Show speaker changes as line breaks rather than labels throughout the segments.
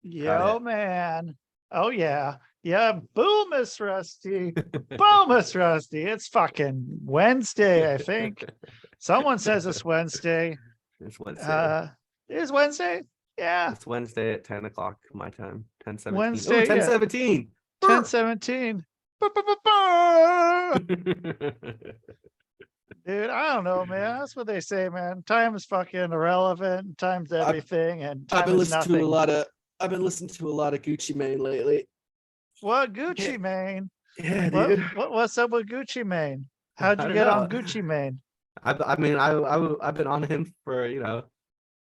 Got
Yo,
it.
man. Oh, yeah. Yeah. Boom, Miss Rusty. Boom, Miss Rusty. It's fucking Wednesday, I think. Someone says it's Wednesday.
It's Wednesday.
Uh, it is Wednesday? Yeah.
It's Wednesday at 10 o'clock my time. 10:17. Oh,
Wednesday, yeah.
10:17.
10:17. Dude, I don't know, man. That's what they say, man. Time is fucking irrelevant. Time's everything, and
I've
time
been
is
listening to a
nothing.
lot of I've been listening to a lot of Gucci Mane lately.
What
Yeah,
Gucci Mane?
yeah, dude.
What's up with Gucci Mane? How'd
I
you
don't
get on
know.
Gucci Mane?
I mean I've been on him for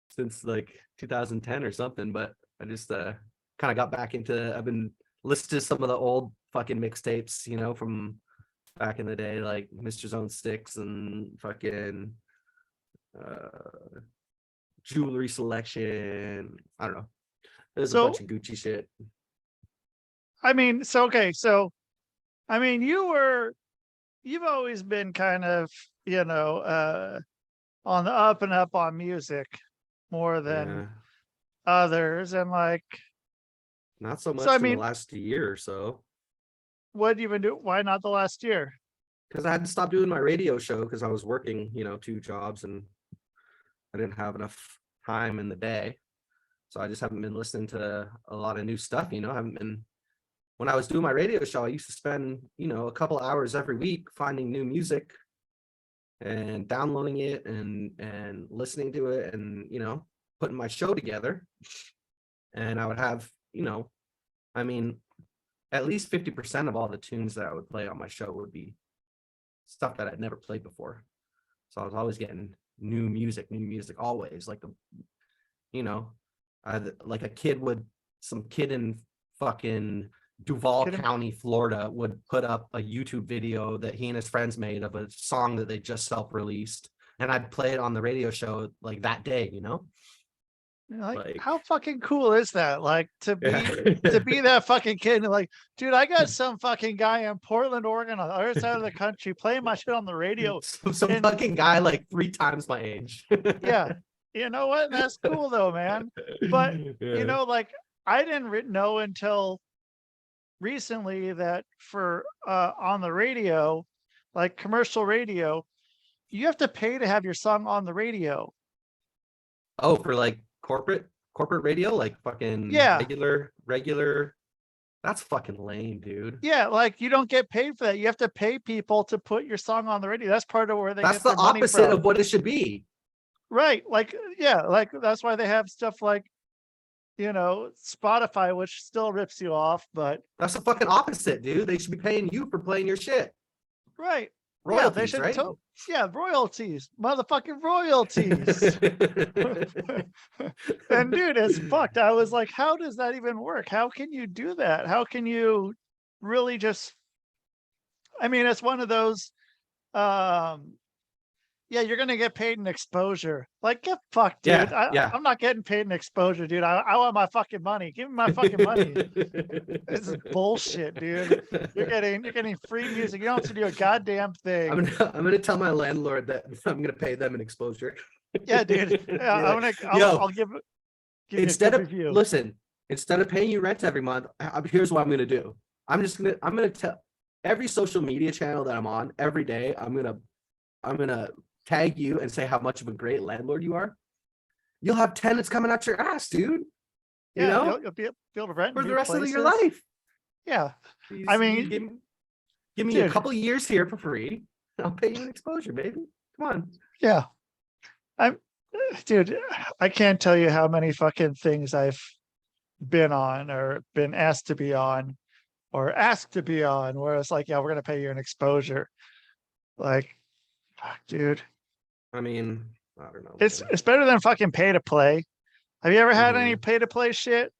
since like 2010 or something, but I just kind of got back into. I've been listening to some of the old fucking mixtapes, from back in the day, like Mr. Zone Sticks and fucking uh jewelry selection. I don't know. There's a bunch
So,
of Gucci shit.
okay, you've always been kind of, you know, on the up and up on music more than
Yeah,
others, and like,
not so
so
much in the last year or so,
what do you been do? Why not the last year?
because I had to stop doing my radio show because I was working, two jobs, and I didn't have enough time in the day. So I just haven't been listening to a lot of new stuff. I haven't been. When I was doing my radio show, I used to spend, a couple hours every week finding new music and downloading it and listening to it and, putting my show together. And I would have, I mean, at least 50% of all the tunes that I would play on my show would be stuff that I'd never played before. So I was always getting new music always. Like like some kid in fucking Duval
Kidding?
County, Florida would put up a YouTube video that he and his friends made of a song that they just self-released. And I'd play it on the radio show like that day,
Like,
like,
how fucking cool is that? Like to be
yeah.
that fucking kid and like, dude, I got some fucking guy in Portland, Oregon, on the other side of the country playing my shit on the radio.
Some
And
fucking guy like 3 times my age.
yeah, you know what? And that's cool though, man. But
Yeah.
like, I didn't know until recently that for on the radio, like commercial radio, you have to pay to have your song on the radio.
Oh, for like corporate radio, like fucking
Yeah.
regular. That's fucking lame, dude.
Yeah, like you don't get paid for that. You have to pay people to put your song on the radio. That's part of where they
That's
get
the
their money
opposite of
from.
what it should be.
Right. Like, yeah, like that's why they have stuff like, Spotify, which still rips you off, but
That's the fucking opposite, dude. They should be paying you for playing your shit.
right. Yeah, they
Royalties,
should
right?
yeah, royalties. Motherfucking royalties. And dude, it's fucked. I was like, how does that even work? How can you do that? How can you really just it's one of those yeah, you're gonna get paid in exposure. Like, get fucked, dude.
Yeah.
I'm not getting paid in exposure, dude. I want my fucking money. Give me my fucking money. This is bullshit, dude. You're getting free music. You don't have to do a goddamn thing.
I'm gonna tell my landlord that I'm gonna pay them an exposure.
Yeah, dude. Yeah, I'll give you
Instead
a
of
review.
listen, instead of paying you rent every month, here's what I'm gonna do. I'm gonna tell every social media channel that I'm on every day. I'm gonna tag you and say how much of a great landlord you are. You'll have tenants coming out your ass, dude.
Yeah, you'll be able to rent
for
new
the rest of your
places.
life.
Yeah.
Give me
dude,
a couple of years here for free. I'll pay you an exposure, baby. Come on.
Yeah. Dude, I can't tell you how many fucking things I've been on or been asked to be on or asked to be on where it's like, yeah, we're gonna pay you an exposure. Like, fuck, dude.
I mean, I don't know.
It's better than fucking pay to play. Have you ever had any
Mhm.
pay to play shit?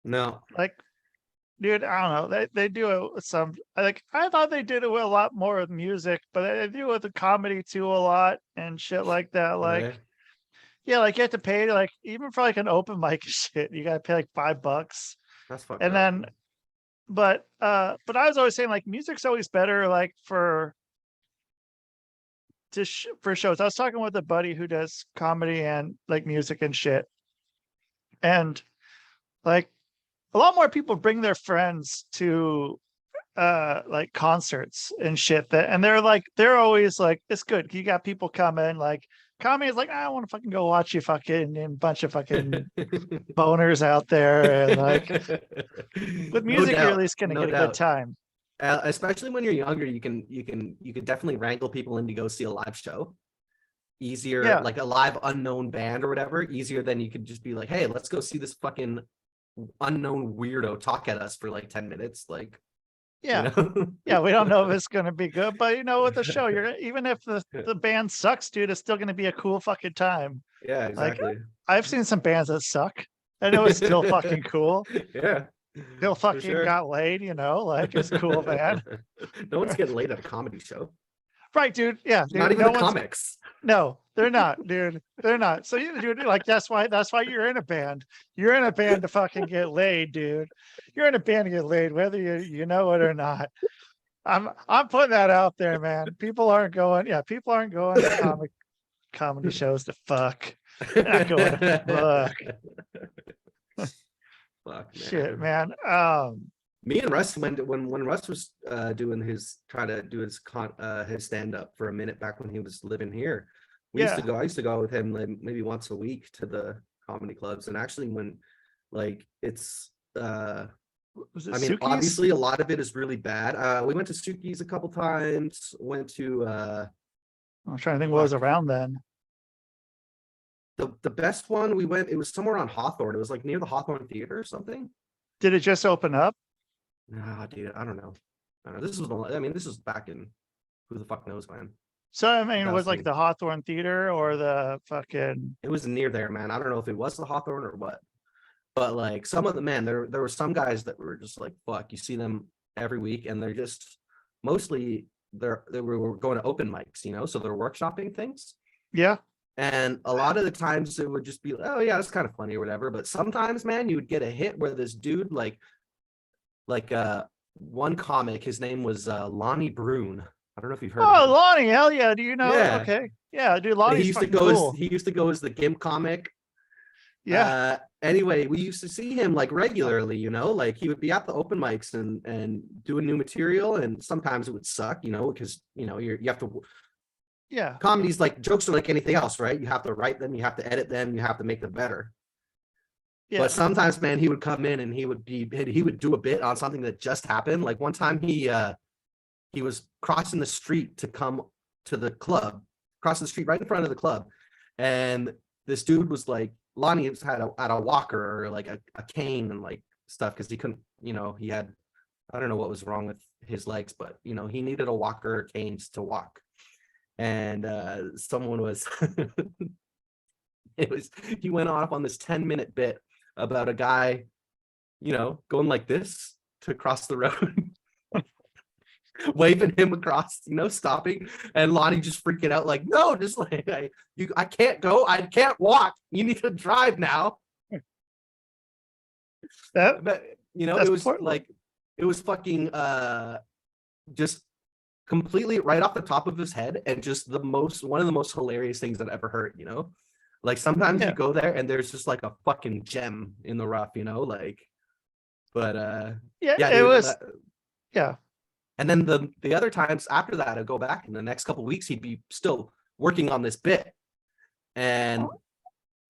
No.
Like, dude, I don't know. They do it with some, like, I thought they did it with a lot more with music, but they do it with the comedy too a lot and shit like that. Like,
Okay.
yeah, like you have to pay, like, even for like an open mic shit, you gotta pay like $5.
That's fucked
And
up.
then, but I was always saying like music's always better, like for shows. I was talking with a buddy who does comedy and like music and shit. And like a lot more people bring their friends to like concerts and shit, that and they're always like, it's good, you got people coming. Like comedy is like, I want to fucking go watch you fucking and bunch of fucking boners out there, and like with
No
music you're at
doubt,
least gonna
no
get a good
doubt.
time.
Especially when you're younger, you can definitely wrangle people in to go see a live show easier,
Yeah,
like a live unknown band or whatever, easier than you could just be like, hey, let's go see this fucking unknown weirdo talk at us for like 10 minutes, like, you
yeah,
know.
yeah, we don't know if it's gonna be good, but you know, with the show, you're even if the band sucks, dude, it's still gonna be a cool fucking time.
Yeah,
Like
exactly.
I've seen some bands that suck. I know it's still fucking cool.
Yeah,
Still
for
fucking
sure.
got laid, you know, like it's cool, man.
No one's getting laid at a comedy show.
Right, dude. Yeah,
Not
dude.
even the
No one's
comics.
no, they're not, dude. They're not. So you dude, like that's why you're in a band. You're in a band to fucking get laid, dude. You're in a band to get laid, whether you know it or not. I'm putting that out there, man. People aren't going to comedy shows to fuck. They're not going to fuck.
Fuck,
Shit,
man.
man.
Me and Russ went when Russ was doing his trying to do his stand up for a minute back when he was living here. We used to
Yeah.
go. I used to go with him like maybe once a week to the comedy clubs. And actually, when like it's
Was it
I mean,
Suki's?
obviously a lot of it is really bad. We went to Suki's a couple times. Went to
I'm trying to think what was
fuck,
around then.
the best one we went. It was somewhere on Hawthorne. It was like near the Hawthorne Theater or something.
Did it just open up?
Nah, dude, I don't know. I don't know. This was I mean, this was back in who the fuck knows, man.
So I mean, it was like
2000.
the Hawthorne Theater or the fucking
It was near there, man. I don't know if it was the Hawthorne or what, but like some of the man, there were some guys that were just like, fuck. You see them every week, and they're just mostly they were going to open mics, you know, so they're workshopping things.
yeah.
And a lot of the times it would just be, oh yeah, it's kind of funny or whatever. But sometimes, man, you would get a hit where this dude, like one comic, his name was Lonnie Brune. I don't know if you've heard of
Oh,
him.
Lonnie, hell yeah. Do you know?
Yeah,
Okay. Yeah, dude,
he
Lonnie's
used to
fucking
go
cool.
as he used to go as the GIMP comic.
Yeah.
Anyway, we used to see him like regularly, you know, like he would be at the open mics and doing new material, and sometimes it would suck, you know, because you know you have to.
Yeah.
Comedy's like jokes are like anything else, right? You have to write them, you have to edit them, you have to make them better.
Yeah.
But sometimes, man, he would come in and he would do a bit on something that just happened. Like one time he was crossing the street to come to the club, crossing the street right in front of the club. And this dude was like, Lonnie had a walker or like a cane and like stuff because he couldn't, you know, he had, I don't know what was wrong with his legs, but you know, he needed a walker or canes to walk. And someone was, he went off on this 10-minute bit about a guy, you know, going like this to cross the road. Waving him across, you know, stopping, and Lonnie just freaking out, like, no, just like I can't go, I can't walk. You need to drive now.
That
But you know,
that's
it was
Portland.
like it was fucking just completely right off the top of his head, and just one of the most hilarious things I've ever heard, you know. Like sometimes
Yeah.
you go there and there's just like a fucking gem in the rough, you know, like, but
Yeah,
yeah,
it
dude,
was yeah.
and then the other times after that, I'd go back in the next couple of weeks, he'd be still working on this bit. And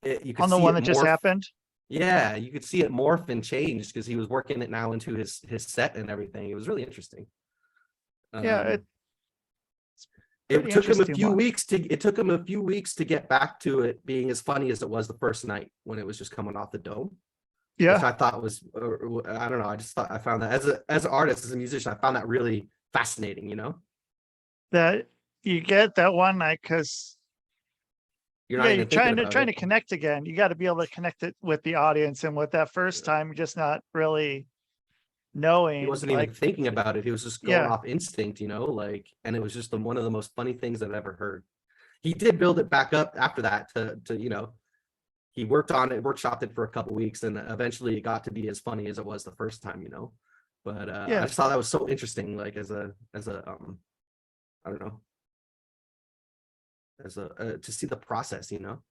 you could
On the
see
one
it
that just
morph.
happened.
Yeah, you could see it morph and change because he was working it now into his set and everything. It was really interesting.
Yeah, it's
It
pretty
took him a
interesting
few
one.
weeks to get back to it being as funny as it was the first night when it was just coming off the dome. Which
Yeah.
I thought was, I don't know. I found that as an artist, as a musician, I found that really fascinating, you know.
That you get that one night because
You're
yeah,
not
you're
even thinking
trying
about
to
it.
connect again. You got to be able to connect it with the audience, and with that first time, you're just not really
He
knowing.
wasn't
Like,
even thinking about it. He was just going
yeah,
off instinct, you know, like, and it was just one of the most funny things I've ever heard. He did build it back up after that to you know, he worked on it, workshopped it for a couple weeks, and eventually it got to be as funny as it was the first time, you know. But I
yeah,
just thought that was so interesting, like as a I don't know, as a to see the process, you know.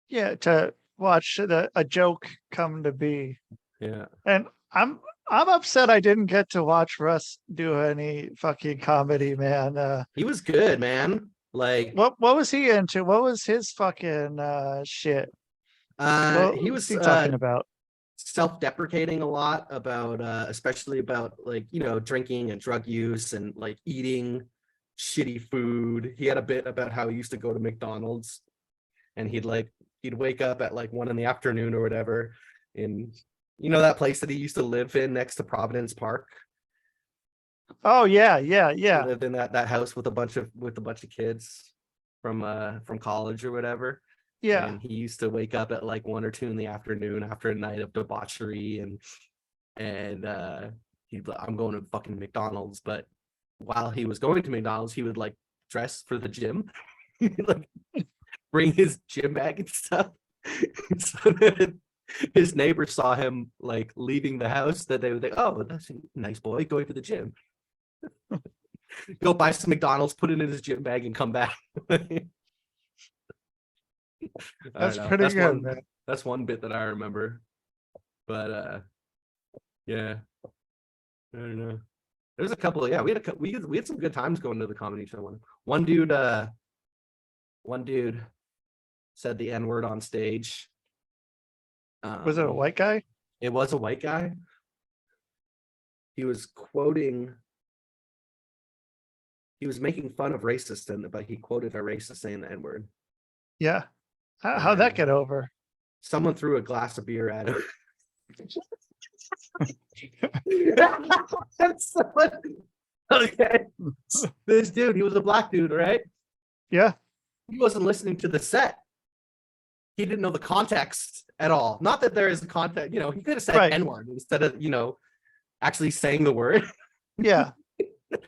yeah. To watch a joke come to be.
Yeah.
And I'm upset I didn't get to watch Russ do any fucking comedy, man.
He was good, man. Like,
What was he into? What was his fucking shit? What
he
was
was
he talking about?
self-deprecating a lot about especially about like, drinking and drug use and like eating shitty food. He had a bit about how he used to go to McDonald's and he'd wake up at like 1 in the afternoon or whatever in that place that he used to live in next to Providence Park.
Oh yeah,
He lived in that house with a bunch of kids from college or whatever.
yeah.
And he used to wake up at like 1 or 2 in the afternoon after a night of debauchery and he'd like, I'm going to fucking McDonald's. But while he was going to McDonald's, he would like dress for the gym. He'd like bring his gym bag and stuff. So that his neighbors saw him like leaving the house, that they would think, oh, that's a nice boy going to the gym. Go buy some McDonald's, put it in his gym bag, and come back.
That's pretty good, man.
That's one bit that I remember. But yeah, I don't know. There's a couple. Yeah, we had some good times going to the comedy show. One dude said the N-word on stage.
Was it a white guy?
It was a white guy. He was making fun of racists, but he quoted a racist saying the N-word.
Yeah. How'd that get over?
Someone threw a glass of beer at him. Okay. This dude, he was a black dude, right?
Yeah.
He wasn't listening to the set. He didn't know the context at all. Not that there is a context, he could have said
Right.
N-word instead of, actually saying the word.
Yeah.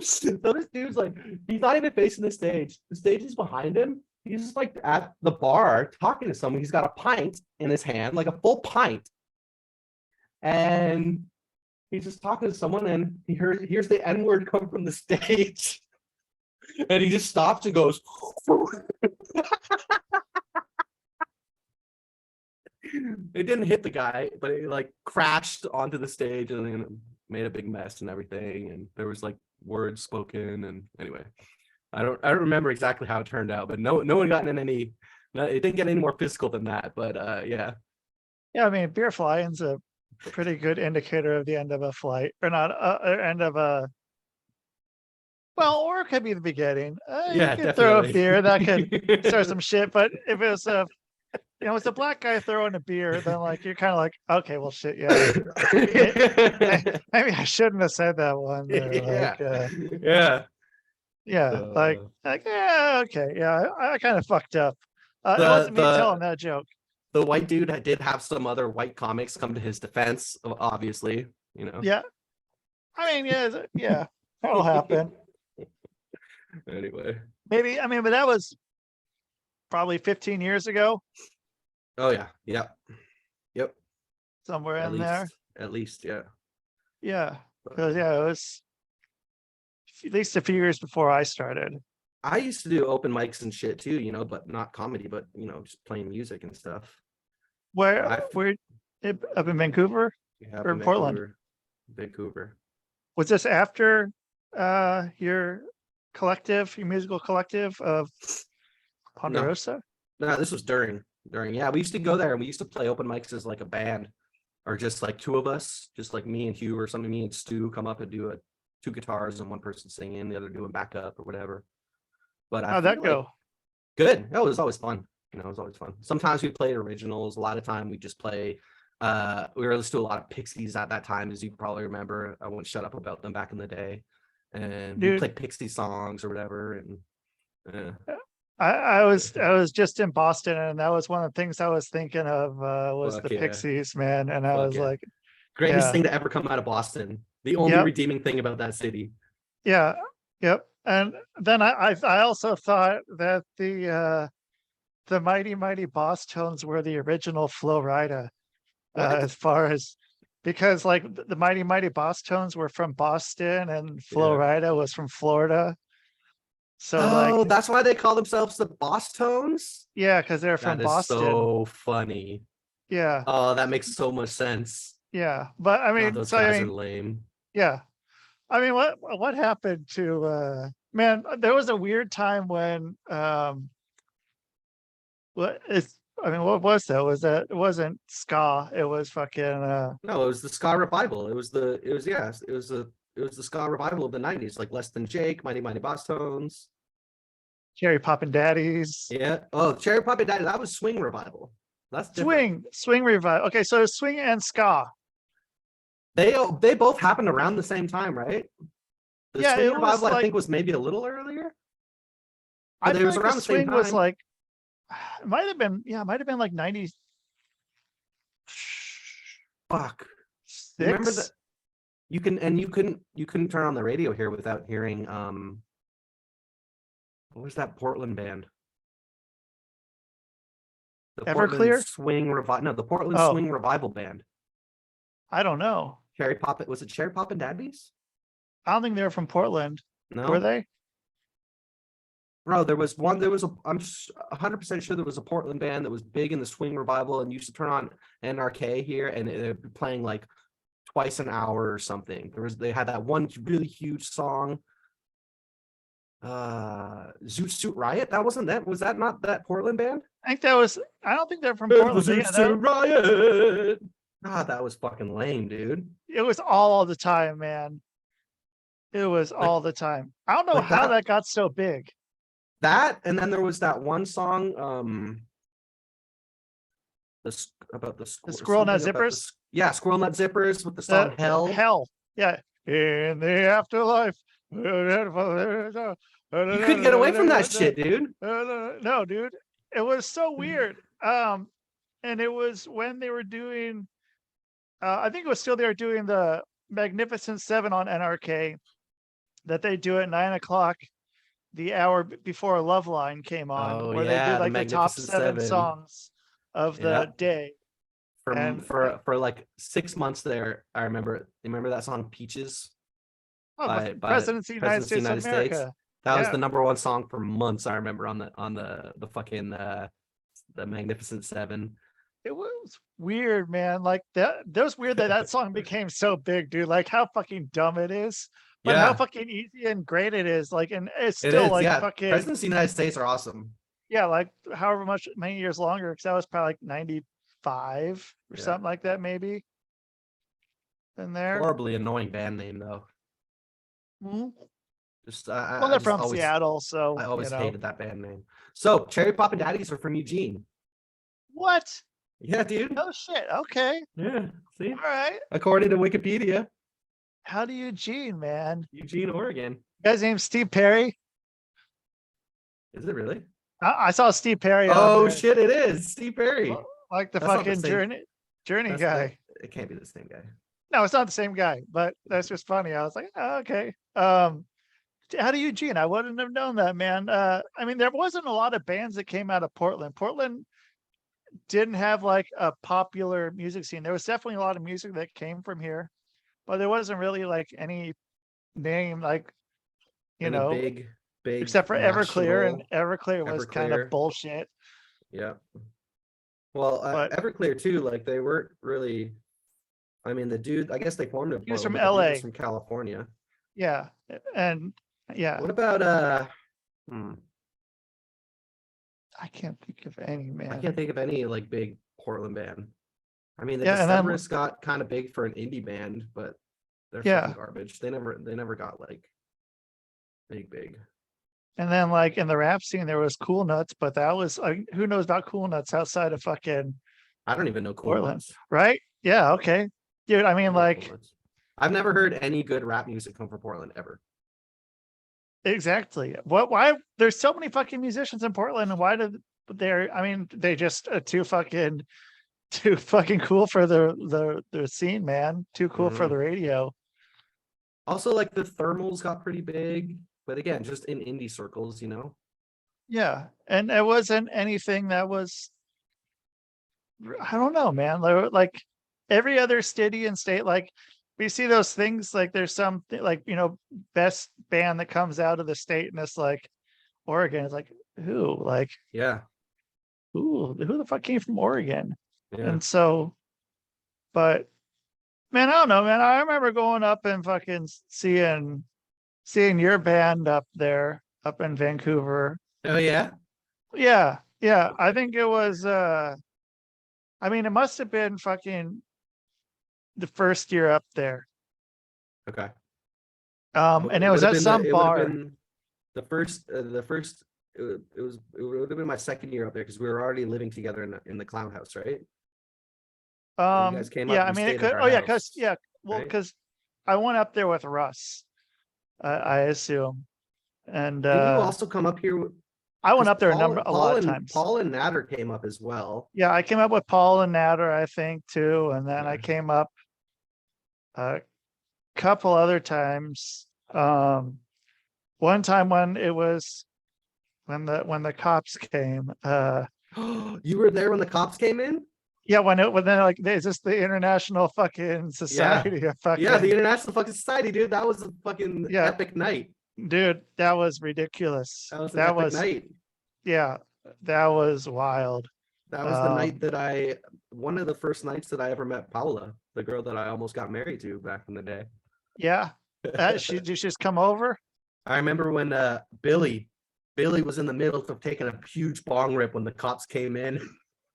So this dude's like, he's not even facing the stage. The stage is behind him. He's just like at the bar talking to someone. He's got a pint in his hand, like a full pint. And he's just talking to someone and he hears the N-word come from the stage. And he just stops and goes, it didn't hit the guy, but it like crashed onto the stage and then made a big mess and everything. And there was like words spoken. And anyway, I don't remember exactly how it turned out, but no one got in any. It didn't get any more physical than that. But yeah.
Yeah, I mean, beer flying's a pretty good indicator of the end of a flight, or not, end of a. Well, or it could be the beginning.
Yeah,
you could throw a
definitely.
beer that could start some shit. But if it was it's a black guy throwing a beer, then like you're kind of like, okay, well, shit, yeah. Maybe I shouldn't have said that one.
Yeah.
Like,
Yeah.
yeah, like yeah, okay, yeah, I kind of fucked up. It wasn't me telling that joke.
The white dude did have some other white comics come to his defense, obviously.
Yeah, I mean, yeah, that'll happen.
Anyway,
maybe, I mean, but that was probably 15 years ago.
Oh yeah, yep.
Somewhere in there.
At least, yeah.
Yeah, because it was at least a few years before I started.
I used to do open mics and shit too, but not comedy, but just playing music and stuff.
Where up in Vancouver?
Yeah,
or in Portland?
Vancouver.
Was this after your musical collective of Ponderosa?
No, this was during. Yeah, we used to go there and we used to play open mics as like a band, or just like two of us, just like me and Hugh or something. Me and Stu come up and do two guitars and one person singing, the other doing backup or whatever. But
how'd that go?
Good. It was always fun. It was always fun. Sometimes we played originals. A lot of time we just play. We were listening to a lot of Pixies at that time, as you probably remember. I won't shut up about them back in the day. And we played Pixie songs or whatever. And
I was just in Boston, and that was one of the things I was thinking of was the Pixies, man. And I was like,
greatest thing to ever come out of Boston. The only redeeming thing about that city.
Yeah. Yep. And then I also thought that the Mighty Mighty Boss Tones were the original Flo Rida, as far as, because like the Mighty Mighty Boss Tones were from Boston and Flo Rida was from Florida. So
that's why they call themselves the Boss Tones.
Yeah, because they're from Boston.
So funny.
Yeah,
Oh, that makes so much sense.
yeah. But I
God,
mean,
those
so I
guys are
mean,
lame.
yeah. I mean, what happened to man, there was a weird time when what is I mean, what was that? Was that it wasn't ska, it was fucking
No, it was the ska revival. It was the ska revival of the 90s, like Less Than Jake, Mighty Mighty Boss Tones.
Cherry Poppin' Daddies.
Yeah. Oh, Cherry Poppin' Daddy, that was swing revival. That's different.
Swing revival. Okay, so swing and ska.
They both happened around the same time, right? The
Yeah,
swing
it was
revival, I
like
think, was maybe a little earlier,
I
but it
feel
was
like the
around the same
swing was
time.
like it might have been, yeah, it might have been like 96.
Fuck. You remember that you couldn't turn on the radio here without hearing what was that Portland band? The Portland
Everclear?
Swing Revival. No, the Portland
Oh,
Swing Revival Band.
I don't know.
Cherry Pop. Was it Cherry Pop and Daddies?
I don't think they're from Portland. Were
No,
they?
bro. There was one. There was a. I'm 100% sure there was a Portland band that was big in the swing revival and used to turn on NRK here, and they'd be playing like twice an hour or something. They had that one really huge song. Zoot Suit Riot. That wasn't that. Was that not that Portland band?
I think that was I don't think they're from
It
Portland.
was
But
Zoot
yeah,
Suit Riot. God, that was fucking lame, dude.
it was all the time, man. It was
Like
all the time. I don't know
like
how
that.
that got so big.
That and then there was that one song. About the
The
squirrel.
Squirrel Nut
Something about
Zippers.
yeah, Squirrel Nut Zippers with the song Hell.
Hell. Yeah. In the afterlife.
You couldn't get away from that shit, dude.
No, dude. It was so weird. And it was when they were doing I think it was still they were doing the Magnificent Seven on NRK that they do at 9 o'clock, the hour before Loveline came on,
Oh
where they did
yeah, the
like the top
Magnificent
7
Seven.
songs of
Yeah,
the day.
from
And
for like 6 months there. I remember it. You remember that song Peaches by
Presidents of the United
Presidents of the
States of
United States?
America.
That was
Yeah.
the number one song for months. I remember on the fucking the Magnificent Seven.
It was weird, man. Like that was weird that that song became so big, dude. Like how fucking dumb it is, but how
Yeah,
fucking easy and great it is. Like, and it's
it
still
is.
like
Yeah,
fucking,
Presidents of the United States are awesome.
yeah, like however much many years longer, because that was probably like 95 or
Yeah,
something like that, maybe in there.
horribly annoying band name though.
Mhm.
Just
Well,
I
they're
just
from
always
Seattle, so
I
you
always
know
hated that band name. So Cherry Pop and Daddies are from Eugene.
what?
Yeah, dude.
Oh shit. Okay.
Yeah. See,
All right.
according to Wikipedia,
How do you, Gene, man?
Eugene, Oregon.
Guy's name's Steve Perry.
Is it really?
I saw Steve Perry on
Oh
there,
shit! It is Steve Perry.
like the
That's not the
fucking
same.
journey
That's
guy.
it can't be the same guy.
No, it's not the same guy, but that's just funny. I was like, oh, okay. How do you, Gene? I wouldn't have known that, man. I mean, there wasn't a lot of bands that came out of Portland. Portland didn't have like a popular music scene. There was definitely a lot of music that came from here, but there wasn't really like any name, like, you
Any
know,
big
except for Everclear, and
national
Everclear was kind of
Everclear?
bullshit.
Yeah. Well,
But
Everclear too. Like they weren't really. I mean, the dude. I guess they formed in
he was
Portland,
from
but the dude was
LA.
from California.
Yeah. And yeah,
What about
I can't think of any,
I
man.
can't think of any like big Portland band. I mean, the
Yeah, and then
Decemberists got kind of big for an indie band, but they're
yeah.
fucking garbage. They never got like big.
And then like in the rap scene, there was Cool Nuts, but that was like, who knows about Cool Nuts outside of fucking
I don't even know Cool
Portland,
Nuts.
right? Yeah, okay. Dude, I
I
mean,
don't know Cool
like,
Nuts. I've never heard any good rap music come from Portland ever.
exactly. Why there's so many fucking musicians in Portland, and why did they're, I mean, they just too fucking cool for the scene, man. Too cool for
Mhm.
the radio.
Also, like the Thermals got pretty big, but again, just in indie circles, you know.
Yeah. And it wasn't anything that was, I don't know, man. Like every other city and state, like we see those things, like there's some like, you know, best band that comes out of the state, and it's like Oregon. It's like, who? Like,
Yeah.
who the fuck came from Oregon?
Yeah.
And so, but man, I don't know, man. I remember going up and fucking seeing your band up there, up in Vancouver.
Oh yeah.
Yeah, yeah. I think it was I mean, it must have been fucking the first year up there.
Okay.
And it
It
was
would have
at
been
some
the. It would have
bar.
been the first. The first. It would have been my second year up there because we were already living together in the clown house, right? When you guys came
Yeah,
up,
I
you
mean, it
stayed at
could.
our
Oh yeah, cause
house,
yeah, well,
right?
cause I went up there with Russ, I assume, and
Didn't you also come up here?
I went
Because
up there a lot of times.
Paul and Natter came up as well.
Yeah, I came up with Paul and Natter, I think, too, and then I
Yeah.
came up a couple other times. One time when it was when the cops came.
You were there when the cops came in?
Yeah, when they're like, is this the International fucking
Yeah.
Society of
Yeah, the
fucking
International fucking Society, dude. That was a fucking
yeah,
epic night.
dude, that was ridiculous.
That was an
That
epic
was
night.
yeah, that was wild.
That was the night
Um,
that one of the first nights that I ever met Paula, the girl that I almost got married to back in the day.
yeah. She did she just come over?
I remember when Billy was in the middle of taking a huge bong rip when the cops came in.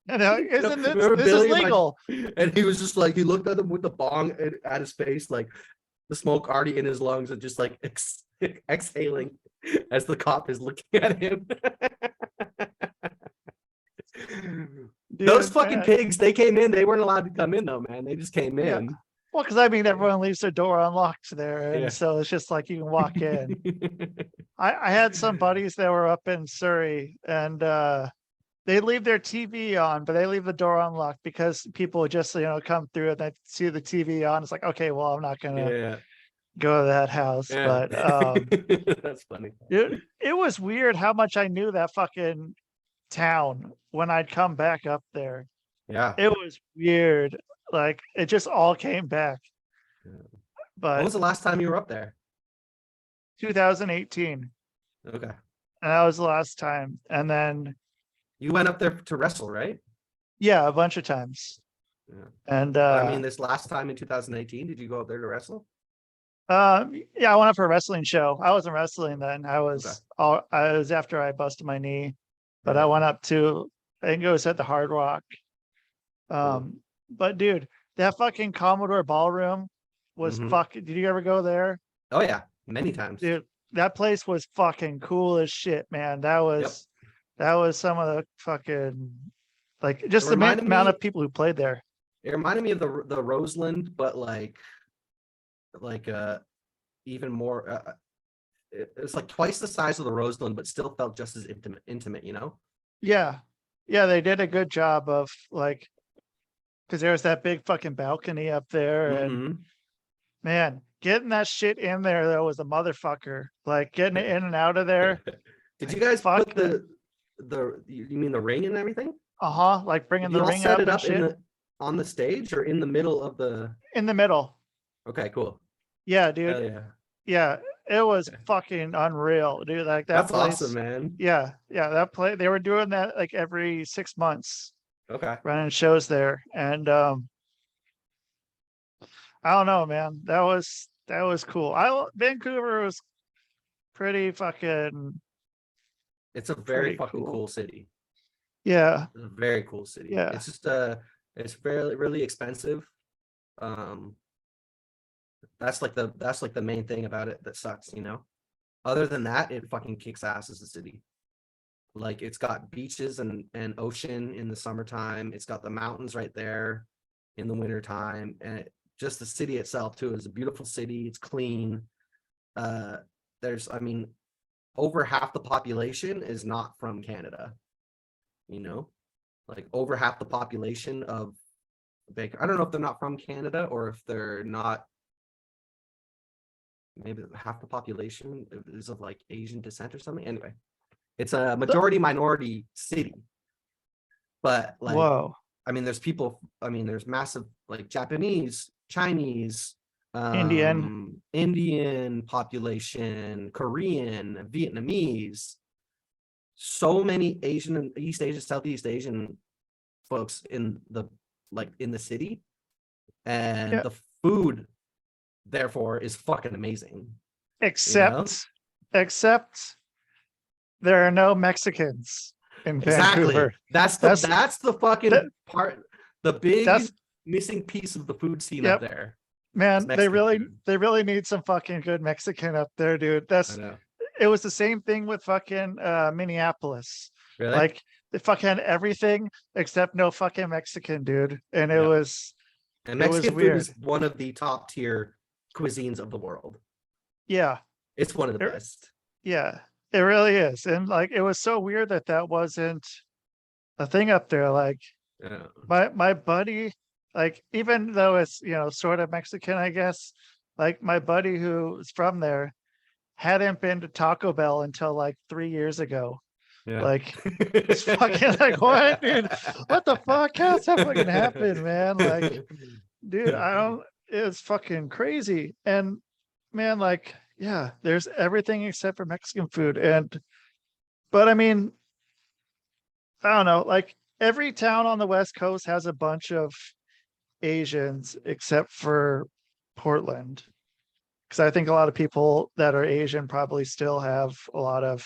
And
No,
isn't
remember
this is
Billy
legal?
and he was just like he looked at him with the bong at his face, like the smoke already in his lungs and just like exhaling as the cop is looking at him. Those
Dude,
fucking
man.
pigs, they came in, they weren't allowed to come in though, man. They just came
Yeah.
in.
Well, because I mean everyone leaves their door unlocked there, and
Yeah.
so it's just like you can walk in. I had some buddies that were up in Surrey, and they leave their TV on, but they leave the door unlocked because people would just come through and they see the TV on. It's like, okay, well, I'm not gonna
Yeah.
go to that house.
Yeah.
But
That's funny.
it was weird how much I knew that fucking town when I'd come back up there.
Yeah.
It was weird. Like it just all came back.
When
But
was the last time you were up there?
2018,
Okay.
and that was the last time. And then
You went up there to wrestle, right?
yeah, a bunch of times.
Yeah.
And
But I mean, this last time in 2018, did you go up there to wrestle?
yeah, I went up for a wrestling show. I wasn't wrestling then. I
Okay.
was after I busted my knee, but I
Yeah.
went up to, I think it was at the Hard Rock. But dude, that fucking Commodore Ballroom was
Mhm.
fucking. Did you ever go there?
Oh yeah, many times.
Dude, that place was fucking cool as shit, man. That was some of the fucking like just
It
the
reminded
amount
me.
of people who played there.
It reminded me of the Roseland, but like even more. It's like twice the size of the Roseland, but still felt just as intimate. You know?
Yeah. Yeah, they did a good job of like because there was that big fucking balcony up there, and
Mhm.
man, getting that shit in there though was a motherfucker. Like getting it in and out of there.
Did you
Like,
guys
fuck
put you mean the ring and everything?
like bringing
Did you
the
all
ring
set
up
it
and
up
shit
on the stage or in the middle of the?
in the middle.
Okay, cool.
Yeah,
Hell
dude.
yeah.
Yeah, it was
Yeah.
fucking unreal, dude. Like that
That's awesome,
place.
man.
Yeah, that play. They were doing that like every 6 months,
Okay.
running shows there, and I don't know, man. That was cool. Vancouver was pretty fucking
It's a very
pretty
fucking
cool.
cool city.
Yeah,
It's a very cool city.
yeah.
It's just it's fairly really expensive. Um that's like the main thing about it that sucks, you know. Other than that, it fucking kicks ass as a city. Like it's got beaches and ocean in the summertime. It's got the mountains right there in the wintertime. And just the city itself too is a beautiful city. It's clean. There's I mean, over half the population is not from Canada, you know, like over half the population of Baker. I don't know if they're not from Canada or if they're not, maybe half the population is of like Asian descent or something. Anyway, it's a majority minority city, but like,
Whoa,
I mean, there's massive like Japanese, Chinese,
Indian.
Indian population, Korean, Vietnamese, so many Asian and East Asian, Southeast Asian folks in the like in the city, and
Yeah.
the food therefore is fucking amazing.
Except there are no Mexicans in
Exactly.
Vancouver.
That's
That's
the
that
fucking part, the big
that's
missing piece of the food scene up
yep,
there. It's
man.
Mexican food.
They really need some fucking good Mexican up there, dude.
I know.
It was the same thing with fucking Minneapolis.
Really?
Like they fucking had everything except no fucking Mexican, dude. And
Yeah. And
it was
Mexican food
weird.
is one of the top tier cuisines of the world.
Yeah.
It's one of the
It,
best.
yeah. It really is. And like it was so weird that that wasn't a thing up there. Like
Yeah.
my buddy, like even though it's sort of Mexican, I guess, like my buddy who's from there hadn't been to Taco Bell until like 3 years ago.
Yeah.
Like it's fucking like what, dude? What the fuck? How's that fucking happen, man? Like, dude, I don't. It's fucking crazy. And man, like, yeah, there's everything except for Mexican food. But I mean, I don't know. Like every town on the West Coast has a bunch of Asians except for Portland. Because I think a lot of people that are Asian probably still have a lot of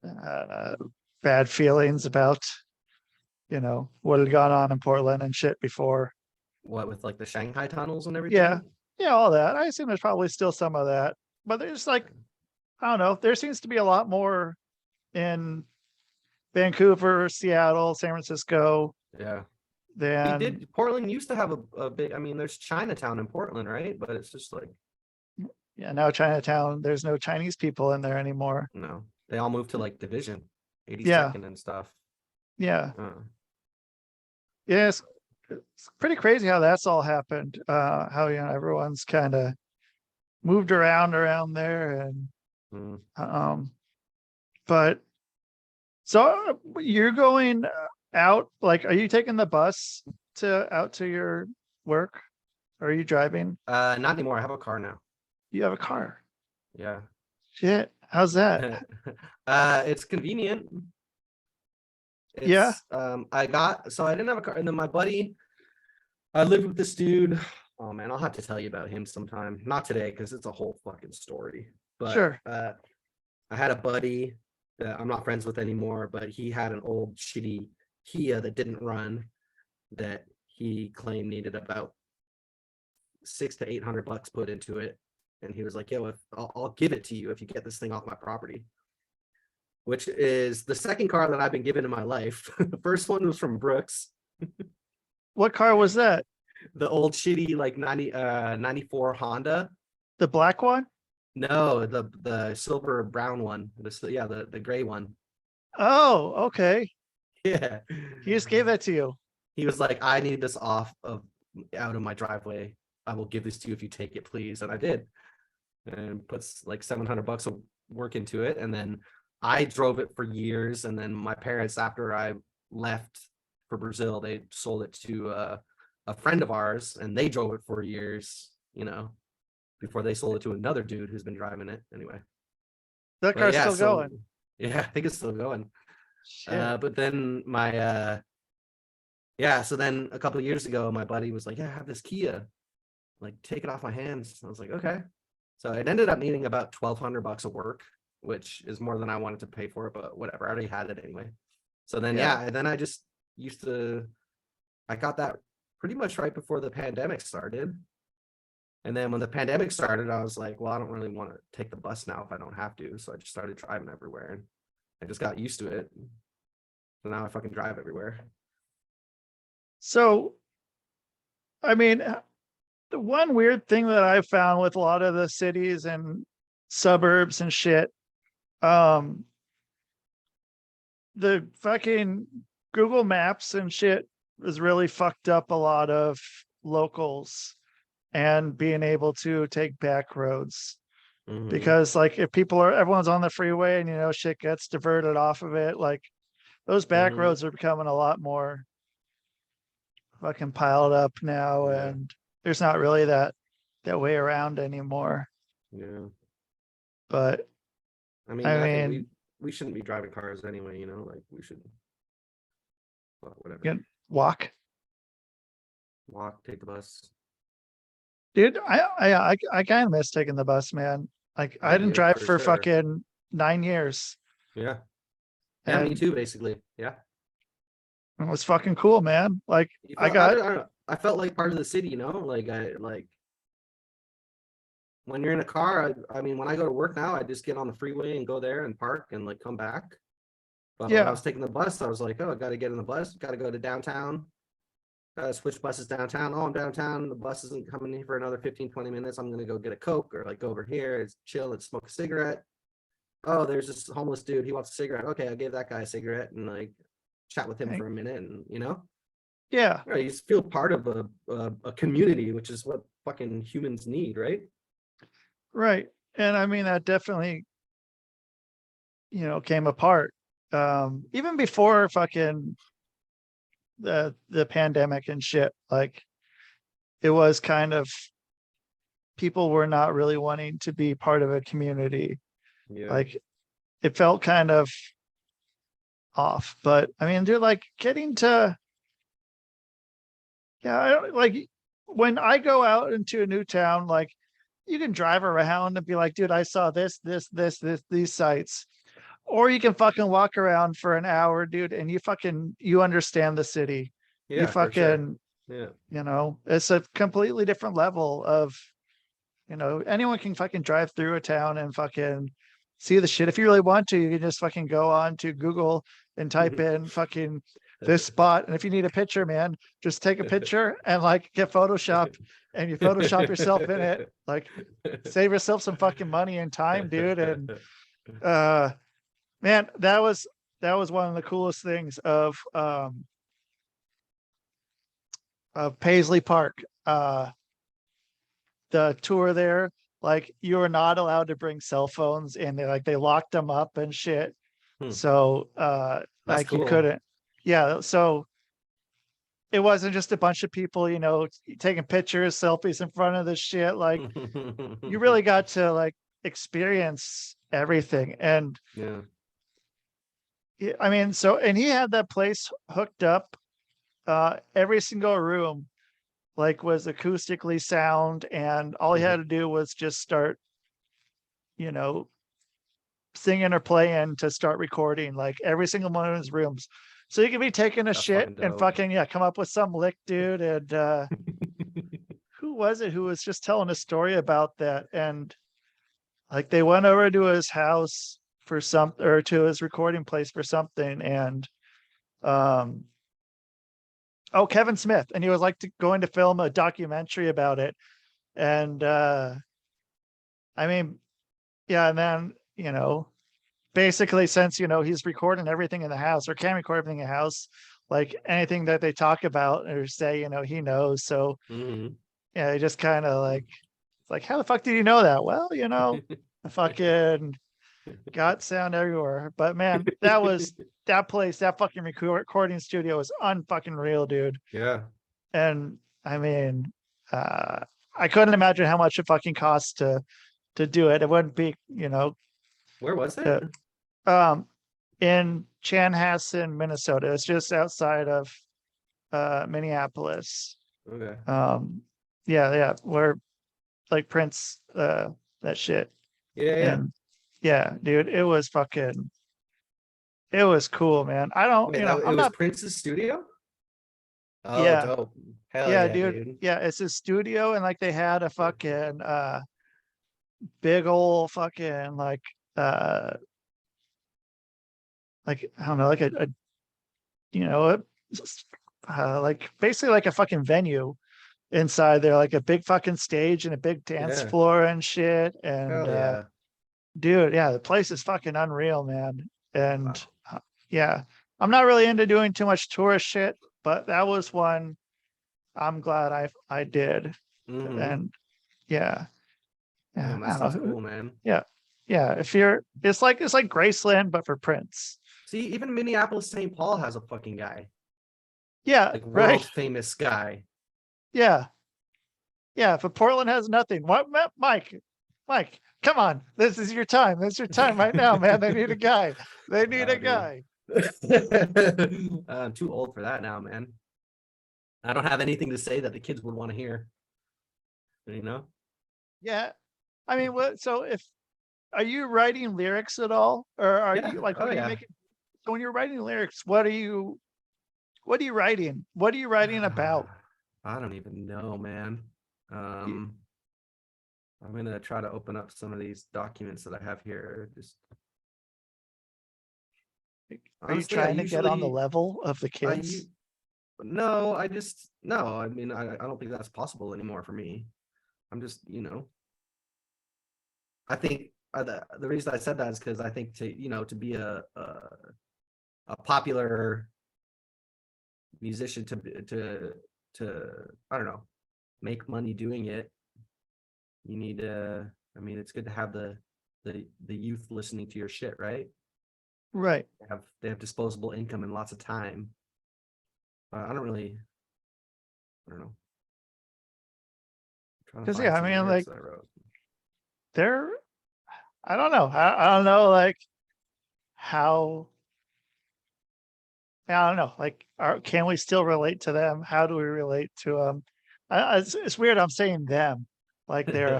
uh, bad feelings about what had gone on in Portland and shit before.
What with like the Shanghai tunnels and
Yeah,
everything?
yeah, all that. I assume there's probably still some of that, but there's like I don't know. There seems to be a lot more in Vancouver, Seattle, San Francisco
Yeah. We
than
did. Portland used to have a big. I mean, there's Chinatown in Portland, right? But it's just like
yeah. Now Chinatown, there's no Chinese people in there anymore.
no, they all moved to like Division,
Yeah,
82nd and stuff.
yeah,
Uh,
yeah. It's pretty crazy how that's all happened. How everyone's kind of moved around there, and
mm.
um, but so you're going out. Like, are you taking the bus to out to your work? Or are you driving?
Not anymore. I have a car now.
You have a car.
Yeah.
Shit. How's that?
It's convenient.
Yeah.
I didn't have a car, and then my buddy, I lived with this dude. Oh man, I'll have to tell you about him sometime. Not today, because it's a whole fucking story. But
Sure.
I had a buddy that I'm not friends with anymore, but he had an old shitty Kia that didn't run, that he claimed needed about $600 to $800 put into it. And he was like, yo, I'll give it to you if you get this thing off my property. Which is the second car that I've been given in my life. The first one was from Brooks.
What car was that?
The old shitty like 94 Honda.
The black one?
No, the silver brown one. The gray one.
Oh, okay.
Yeah.
He just gave that to you.
He was like, I need this out of my driveway. I will give this to you if you take it, please. And I did. And puts like $700 of work into it. And then I drove it for years. And then my parents, after I left for Brazil, they sold it to a friend of ours, and they drove it for years, before they sold it to another dude who's been driving it anyway.
That car's still going.
Yeah, I think it's still going.
Shit.
But then so then a couple of years ago, my buddy was like, yeah, I have this Kia, like take it off my hands. I was like, okay. So it ended up needing about $1,200 of work, which is more than I wanted to pay for it, but whatever, I already had it anyway. So then and then I just I got that pretty much right before the pandemic started. And then when the pandemic started, I was like, well, I don't really want to take the bus now if I don't have to. So I just started driving everywhere, and I just got used to it. So now I fucking drive everywhere.
So, I mean, the one weird thing that I found with a lot of the cities and suburbs and shit, the fucking Google Maps and shit has really fucked up a lot of locals and being able to take back roads.
Mm-hmm.
Because like if everyone's on the freeway and shit gets diverted off of it, like those back roads are becoming a lot more fucking piled up now, and there's not really that way around anymore.
Yeah.
But
I mean, we shouldn't be driving cars anyway, like we should, well, whatever.
Walk.
Walk, take the bus.
Dude, I kind of miss taking the bus, man. Like I
I
didn't
do
drive
for
for
sure.
fucking 9 years.
Yeah. Yeah, me
And
too, basically. Yeah.
it was fucking cool, man. Like
You
I
felt I,
got,
don't know, I felt like part of the city, you know? Like when you're in a car, I mean, when I go to work now, I just get on the freeway and go there and park and like come back. But when I
yeah,
was taking the bus, I was like, oh, I gotta get in the bus, gotta go to downtown, gotta switch buses downtown. Oh, I'm downtown. The bus isn't coming in for another 15, 20 minutes. I'm gonna go get a Coke or like go over here, it's chill and smoke a cigarette. Oh, there's this homeless dude, he wants a cigarette. Okay, I gave that guy a cigarette and like chat with him
I-
for a minute, and you know,
yeah,
right, you just feel part of a community, which is what fucking humans need, right?
right. And I mean that definitely, came apart. Even before fucking the pandemic and shit. Like it was kind of people were not really wanting to be part of a community.
Yeah.
Like it felt kind of off. But I mean, dude, like getting to yeah, like when I go out into a new town, like you can drive around and be like, dude, I saw this, these sites. Or you can fucking walk around for an hour, dude, and you understand the city. You
Yeah, for sure.
fucking,
Yeah.
it's a completely different level of, anyone can fucking drive through a town and fucking see the shit. If you really want to, you can just fucking go on to Google and type in fucking this spot. And if you need a picture, man, just take a picture and like get Photoshop and you Photoshop yourself in it. Like save yourself some fucking money and time, dude. And man, that was one of the coolest things of Paisley Park. The tour there, like you were not allowed to bring cell phones and they locked them up and shit.
Hmm,
So
that's
like you
cool.
couldn't. Yeah, so it wasn't just a bunch of people, taking pictures, selfies in front of the shit. Like you really got to like experience everything. And
Yeah.
I mean, so and he had that place hooked up. Every single room like was acoustically sound, and all he had
Mhm.
to do was just start, you know, singing or playing to start recording like every single one of his rooms. So you could be taking a
That's
shit
fucking
and
dope.
fucking yeah, come up with some lick, dude. And who was it who was just telling a story about that? And like they went over to his house for some or to his recording place for something, and um oh, Kevin Smith, and he was like going to film a documentary about it. And I mean, yeah, and then basically since he's recording everything in the house or can record everything in the house, like anything that they talk about or say, he knows. So
Mhm.
yeah, he just kind of like how the fuck did you know that? Well, I fucking got sound everywhere. But man, that place, that fucking recording studio is unfucking real, dude.
Yeah.
And I mean, uh I couldn't imagine how much it fucking costs to do it. It wouldn't be,
Where was it?
uh, um in Chanhassen, Minnesota. It's just outside of Minneapolis.
Okay.
Um yeah, where like Prince that shit.
Yeah, yeah.
And yeah, dude, it was cool, man. I don't,
Wait, that it
I'm
was
not
Prince's studio? Oh,
yeah,
dope. Hell
yeah,
yeah,
dude.
dude.
Yeah, it's a studio and like they had a fucking big old fucking uh like I don't know, like a you know, like basically like a fucking venue inside there, like a big fucking stage and a big dance
Yeah.
floor and shit. And
Hell yeah.
dude, yeah, the place is fucking unreal, man. And
Wow.
yeah, I'm not really into doing too much tourist shit, but that was one I'm glad I did.
Mm-hmm.
And yeah, yeah,
Damn, that
I
stuff's
don't know.
cool, man.
Yeah, yeah. If you're, it's like Graceland, but for Prince.
See, even Minneapolis St. Paul has a fucking guy.
Yeah,
Like
right.
world famous guy.
Yeah, yeah. But Portland has nothing. What, Mike? Mike, come on. This is your time. This is your time right now, man. They need a guy. They need
Oh,
a
dude.
guy.
I'm too old for that now, man. I don't have anything to say that the kids would want to hear. You know?
Yeah. I mean, what? So are you writing lyrics at all, or are
Yeah.
you like
Oh
when you
yeah.
make it? So when you're writing lyrics, what are you writing? What are you writing about?
I don't even know, man.
You-
Um, I'm gonna try to open up some of these documents that I have here. Just
Are you
honestly,
trying to get on the level of the
I
kids?
u- no, I just no. I mean, I don't think that's possible anymore for me. I'm just, I think the reason I said that is because I think to be a popular musician to I don't know, make money doing it, you need to. I mean, it's good to have the youth listening to your shit, right?
Right.
They have disposable income and lots of time. I don't really, I don't know. I'm trying to
Because yeah,
find
I
some
mean,
lyrics
like
that I wrote.
they're, I don't know. I don't know, like how. I don't know. Like, can we still relate to them? How do we relate to them? It's weird. I'm saying them, like they're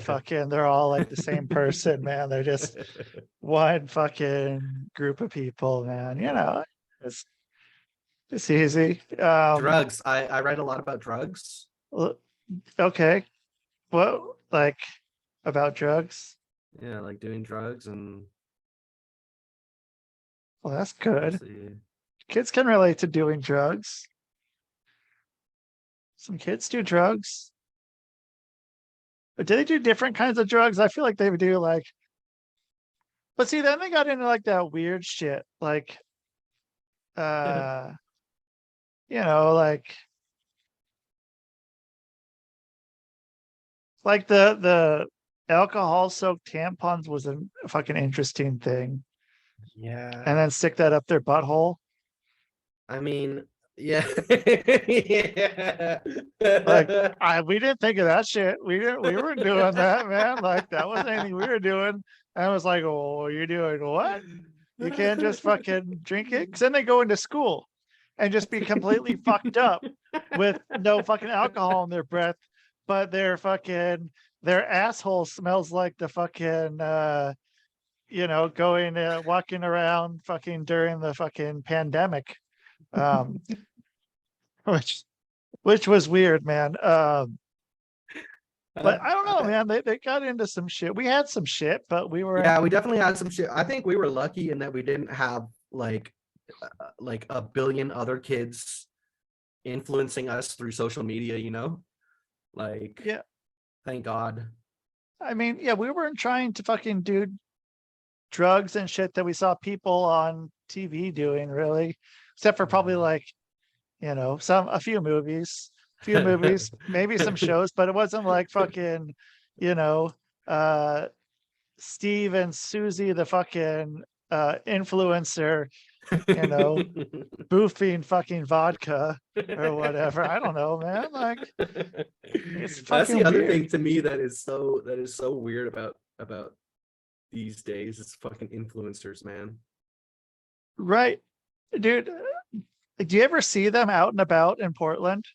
all like the same person, man. They're just one fucking group of people, man. It's it's easy.
Drugs. I write a lot about drugs.
L- okay. What, like, about drugs?
Yeah, like doing drugs and
Well, that's
let's
good.
see.
Kids can relate to doing drugs. Some kids do drugs. But do they do different kinds of drugs? I feel like they would do like, but see, then they got into like that weird shit, like uh, like the alcohol soaked tampons was a fucking interesting thing, and
Yeah.
then stick that up their butthole.
I mean, yeah. Yeah.
Like, we didn't think of that shit. We weren't doing that, man. Like that wasn't anything we were doing. And I was like, oh, you're doing what? You can't just fucking drink it. Cause then they go into school and just be completely fucked up with no fucking alcohol in their breath, but their asshole smells like the fucking going walking around fucking during the fucking pandemic. Um which was weird, man. But I don't know, man. They got into some shit. We had some shit, but we weren't.
Yeah, we definitely had some shit. I think we were lucky in that we didn't have like a billion other kids influencing us through social media, Like,
Yeah.
thank God.
I mean, yeah, we weren't trying to fucking do drugs and shit that we saw people on TV doing, really, except for probably like, a few movies, maybe some shows, but it wasn't like fucking, you know, uh, Steve and Susie, the fucking influencer, you know, boofing fucking vodka or whatever. I don't know, man. Like, it's
That's the
fucking
other
weird.
thing to me that is so weird about these days. It's fucking influencers, man.
Right. Dude, do you ever see them out and about in Portland?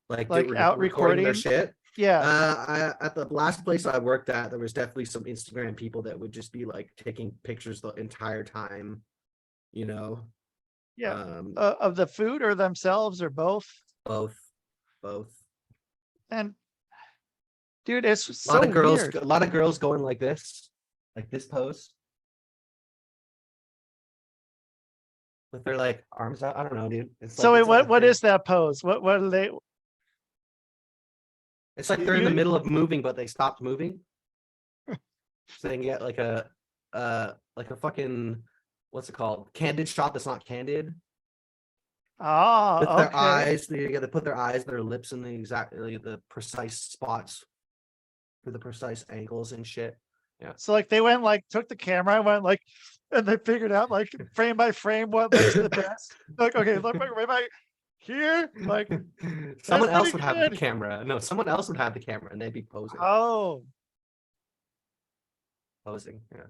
Like
Like out
recording their
recording?
shit.
Yeah.
At the last place I worked at, there was definitely some Instagram people that would just be like taking pictures the entire time, you know.
Yeah.
Um,
Of the food or themselves or both.
both, both.
And dude, it's
A lot
so
of girls,
weird.
a lot of girls going like this pose with their like arms out. I don't know, dude.
So wait,
It's like a
what
thing.
is that pose? What are they?
It's like they're in the
You
middle of moving, but they stopped moving, so they can get like a fucking what's it called? Candid shot that's not candid. With their
okay.
eyes, they gotta put their eyes, their lips in the precise spots for the precise angles and shit. Yeah.
So like they went like took the camera and went like, and they figured out like frame by frame what looks the best. Like, okay, look right by here. Like, that's
Someone
pretty
else would have the
good.
camera. No, someone else would have the camera and they'd be
Oh,
posing. Yeah.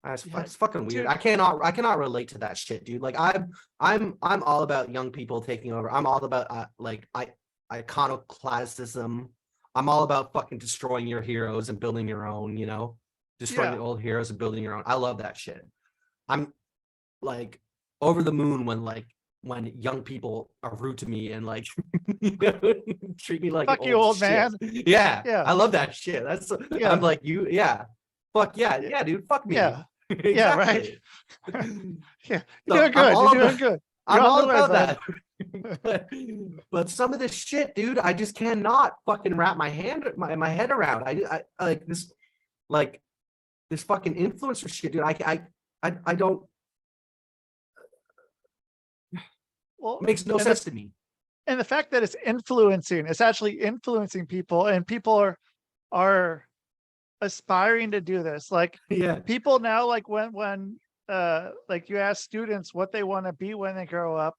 yeah,
It's fucking weird.
dude.
I cannot relate to that shit, dude. Like I'm all about young people taking over. I'm all about like iconoclasm. I'm all about fucking destroying your heroes and building your own, you know, destroying
Yeah.
the old heroes and building your own. I love that shit. I'm like over the moon when young people are rude to me and like you know, treat me like
Fuck you,
old
old
shit.
man.
Yeah,
Yeah.
I love that shit. That's
Yeah.
I'm like you. Yeah, fuck yeah, yeah, dude. Fuck me.
Yeah. Yeah, right.
Exactly.
Yeah. You're
So
doing good. You're doing good. You're
I'm
on
all
the way,
about
bud.
that. but some of this shit, dude, I just cannot fucking wrap my head around. I like this fucking influencer shit, dude. I don't.
Well,
Makes no sense to me.
and the fact that it's actually influencing people, and people are aspiring to do this. Like
Yeah,
people now, like when like you ask students what they want to be when they grow up,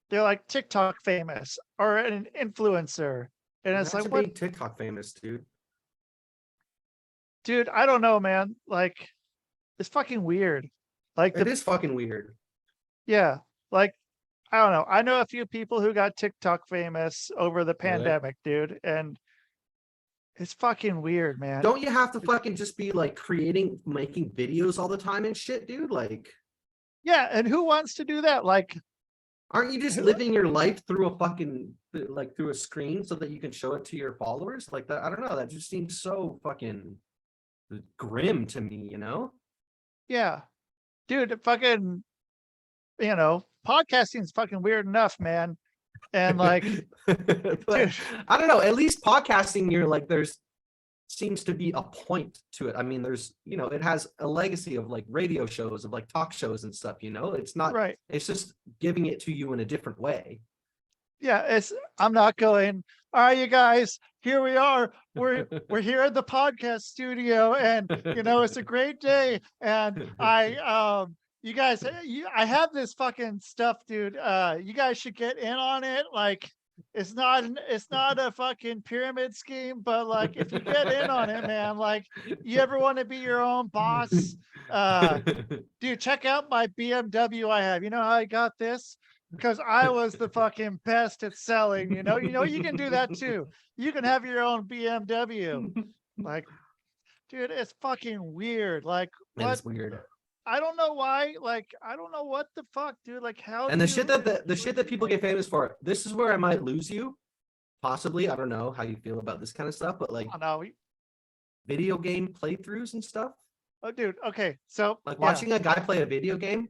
they're like TikTok famous or an influencer. And it's like,
imagine
what,
being TikTok famous, dude.
dude, I don't know, man. Like, it's fucking weird. Like
It is fucking weird.
yeah, like, I don't know. I know a few people who got TikTok famous over the
Really?
pandemic, dude. And it's fucking weird, man.
Don't you have to fucking just be like making videos all the time and shit, dude? Like,
Yeah. And who wants to do that? Like,
aren't you just living your life through a fucking like through a screen so that you can show it to your followers? Like that, I don't know. That just seems so fucking grim to me, you know?
yeah, dude, fucking, podcasting is fucking weird enough, man. And like,
But
dude,
I don't know. At least podcasting, you're like, there's seems to be a point to it. I mean, there's, you know, it has a legacy of like radio shows, of like talk shows and stuff, you know? It's not,
right.
it's just giving it to you in a different way.
Yeah, I'm not going, all right, you guys, here we are. We're here at the podcast studio, and it's a great day. And you guys, I have this fucking stuff, dude. You guys should get in on it. Like, it's not a fucking pyramid scheme, but like if you get in on it, man, like you ever want to be your own boss? Dude, check out my BMW I have. You know how I got this? Because I was the fucking best at selling, you can do that too. You can have your own BMW. Like, dude, it's fucking weird. Like,
Man,
what?
it's weird.
I don't know why. Like, I don't know what the fuck, dude. Like, how?
And the shit that people get famous for, this is where I might lose you. Possibly. I don't know how you feel about this kind of stuff, but like
I don't know.
video game playthroughs and stuff.
Oh, dude. Okay, so
Like watching a guy play a video game.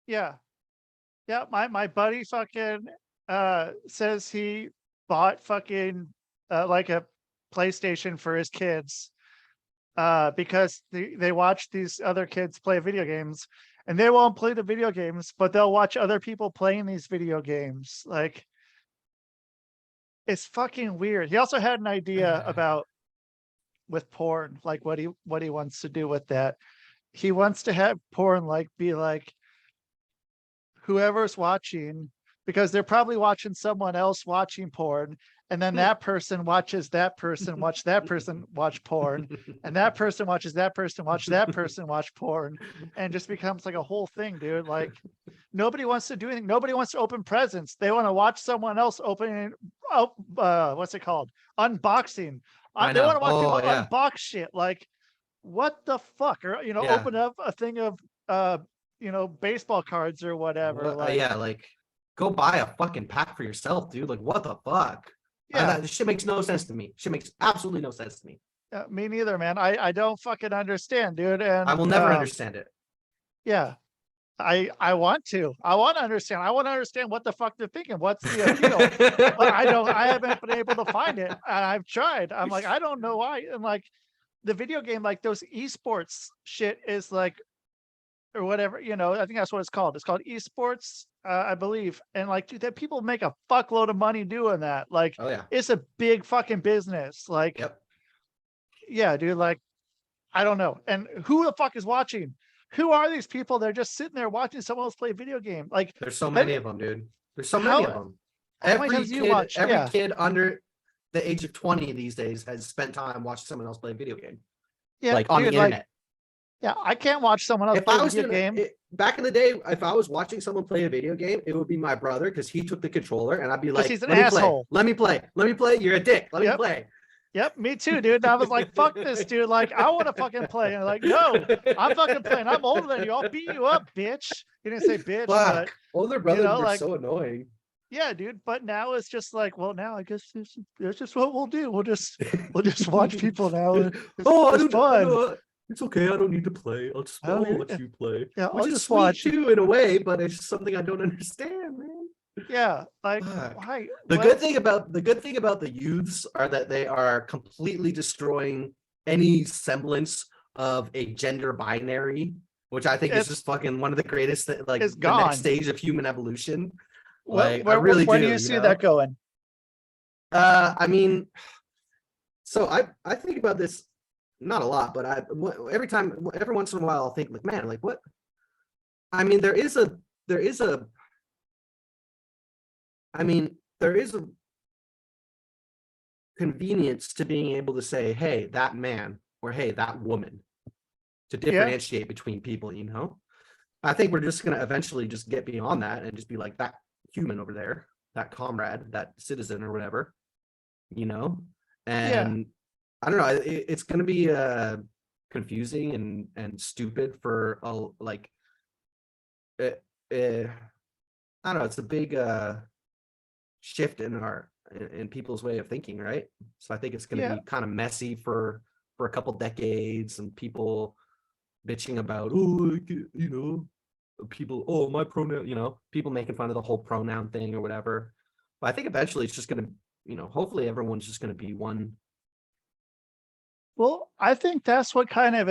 yeah. Yeah, my buddy fucking says he bought fucking like a PlayStation for his kids because they watch these other kids play video games, and they won't play the video games, but they'll watch other people playing these video games. Like, it's fucking weird. He also had an idea about with porn, like what he wants to do with that. He wants to have porn like be like whoever's watching, because they're probably watching someone else watching porn, and then that person watches that person watch that person watch porn, and that person watches that person watch porn, and just becomes like a whole thing, dude. Like, nobody wants to do anything. Nobody wants to open presents. They want to watch someone else opening what's it called, unboxing. They want to watch people unbox shit. Like, what the fuck? Or open up a thing of baseball cards or whatever.
Yeah, like go buy a fucking pack for yourself, dude. Like, what the fuck?
Yeah,
this shit makes no sense to me. Shit makes absolutely no sense to me.
me neither, man. I don't fucking understand, dude. And
I will never understand it.
Yeah, I want to understand. I want to understand what the fuck they're thinking. What's the appeal? But I haven't been able to find it, and I've tried. I'm like, I don't know why. And like the video game, like those esports shit is like, or whatever, I think that's what it's called. It's called esports, I believe. And like, dude, that people make a fuckload of money doing that. Like,
Oh yeah.
it's a big fucking business. Like,
Yep.
yeah, dude, like, I don't know. And who the fuck is watching? Who are these people? They're just sitting there watching someone else play a video game. Like,
There's so many of them, dude. There's so many of them.
how many times do you watch?
Every kid under the age of 20 these days has spent time watching someone else play a video game.
Yeah,
like on
dude,
the internet.
Yeah, I can't watch someone else
If
play
I
a
was
video
doing
game
it back in the day, if I was watching someone play a video game, it would be my brother because he took the controller and I'd be
because
like,
he's an
let me play,
asshole.
let me play, let me play. You're a dick. Let me
Yep.
play.
Yep, me too, dude. And I was like, fuck this, dude. Like, I want to fucking play. And like, no, I'm fucking playing. I'm older than you. I'll beat you up, bitch. He didn't say bitch, but
Fuck. Older brothers were
like,
so annoying.
yeah, dude. But now it's just like, well, now I guess it's just what we'll do. We'll just watch people now.
Oh,
It's fun.
it's okay. I don't need to play. I'll watch you play.
Yeah,
Which
I'll
is
just
sweet
watch.
too, in a way, but it's just something I don't understand, man.
Yeah, like
Fuck.
why?
The good thing about the youths are that they are completely destroying any semblance of a gender binary, which I think is
It's
just fucking one of the greatest, like
it's
the next
gone.
stage of human evolution.
What
Like I really
where do
do,
you see that going?
I mean, so I think about this not a lot, but every once in a while I'll think like, man, like what? I mean, there is a I mean, there is a convenience to being able to say, hey, that man, or hey, that woman, to
Yeah,
differentiate between people, you know? I think we're just gonna eventually just get beyond that and just be like that human over there, that comrade, that citizen or whatever, you know?
yeah,
And I don't know, it's gonna be confusing and stupid for like uh, I don't know, it's a big shift in people's way of thinking, right? So I think it's going to
yeah.
be kind of messy for a couple decades, and people bitching about, oh, people, oh, my pronoun, people making fun of the whole pronoun thing or whatever. But I think eventually it's just going to, hopefully everyone's just going to be one.
Well, I think that's what kind of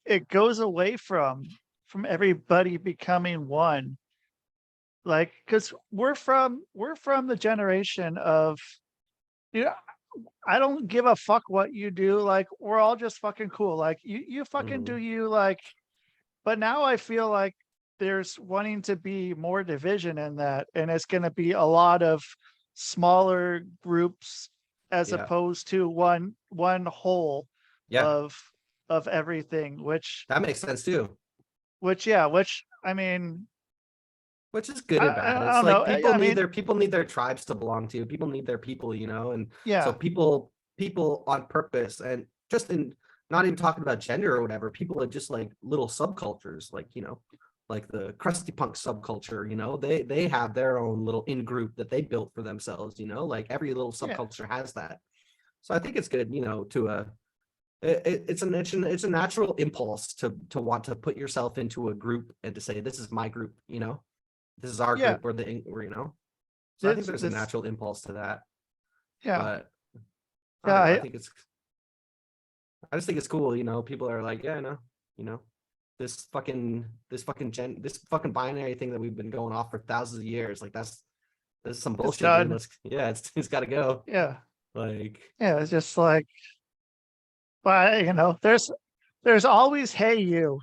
it goes away from everybody becoming one. Like, because we're from the generation of, you know, I don't give a fuck what you do. Like, we're all just fucking cool. Like, you fucking do
Mhm.
you. Like, but now I feel like there's wanting to be more division in that, and it's going to be a lot of smaller groups as
Yeah.
opposed to one whole
Yeah.
of everything.
That makes sense too.
Which I mean,
Which is good and bad.
I
It's
don't
like
know. I mean,
people need their tribes to belong to. People need their people, and so
yeah,
people on purpose, and just in not even talking about gender or whatever, people are just like little subcultures, like like the crusty punk subculture. They have their own little in group that they built for themselves. Like every little
yeah,
subculture has that. So I think it's good, to it's a natural impulse to want to put yourself into a group and to say this is my group. This is our
yeah.
group, or. So I think
This
there's a
this
natural impulse to that,
yeah,
but I
yeah.
don't know. I just think it's cool. People are like, yeah, no, you know, this fucking binary thing that we've been going off for thousands of years. Like this is some
It's
bullshit, dude.
done.
It's got to go.
Yeah,
Like,
yeah. It's just like, but there's always hey you,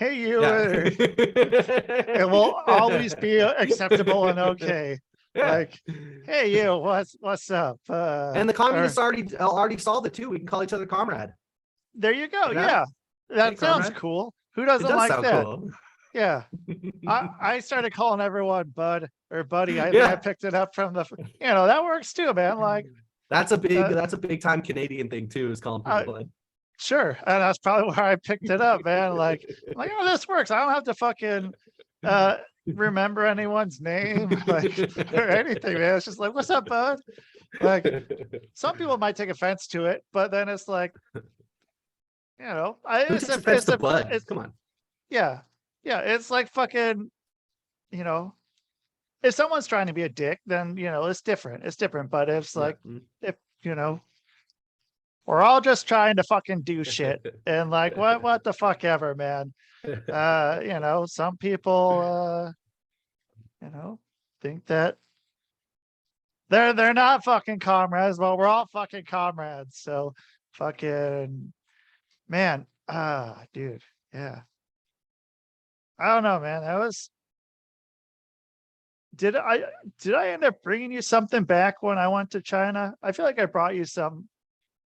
yeah,
it will always be acceptable and okay.
yeah.
Like, hey you, what's up?
And the
Or
communists already solved it too. We can call each other comrade.
there you go.
You know?
Yeah,
Hey,
that sounds
comrade.
cool. Who
It
doesn't
does
like
sound
that?
cool.
Yeah. I started calling everyone bud or buddy. I think I
Yeah.
picked it up from that works too, man. Like, uh,
That's a big time Canadian thing too, is calling people
uh,
blood.
sure. And that's probably where I picked it up, man. Like, oh, this works. I don't have to fucking uh remember anyone's name, like, or anything, man. It's just like, what's up, bud? Like, some people might take offense to it, but then it's like,
Who takes offense to bud?
it's
Come on.
yeah, yeah. It's like fucking, you know, if someone's trying to be a dick, then it's different. It's different. But it's
Yeah.
like, if we're all just trying to fucking do shit, and like, what the fuck ever, man. Some people think that they're not fucking comrades. Well, we're all fucking comrades. So fucking man, dude, yeah. I don't know, man. Did I end up bringing you something back when I went to China? I feel like I brought you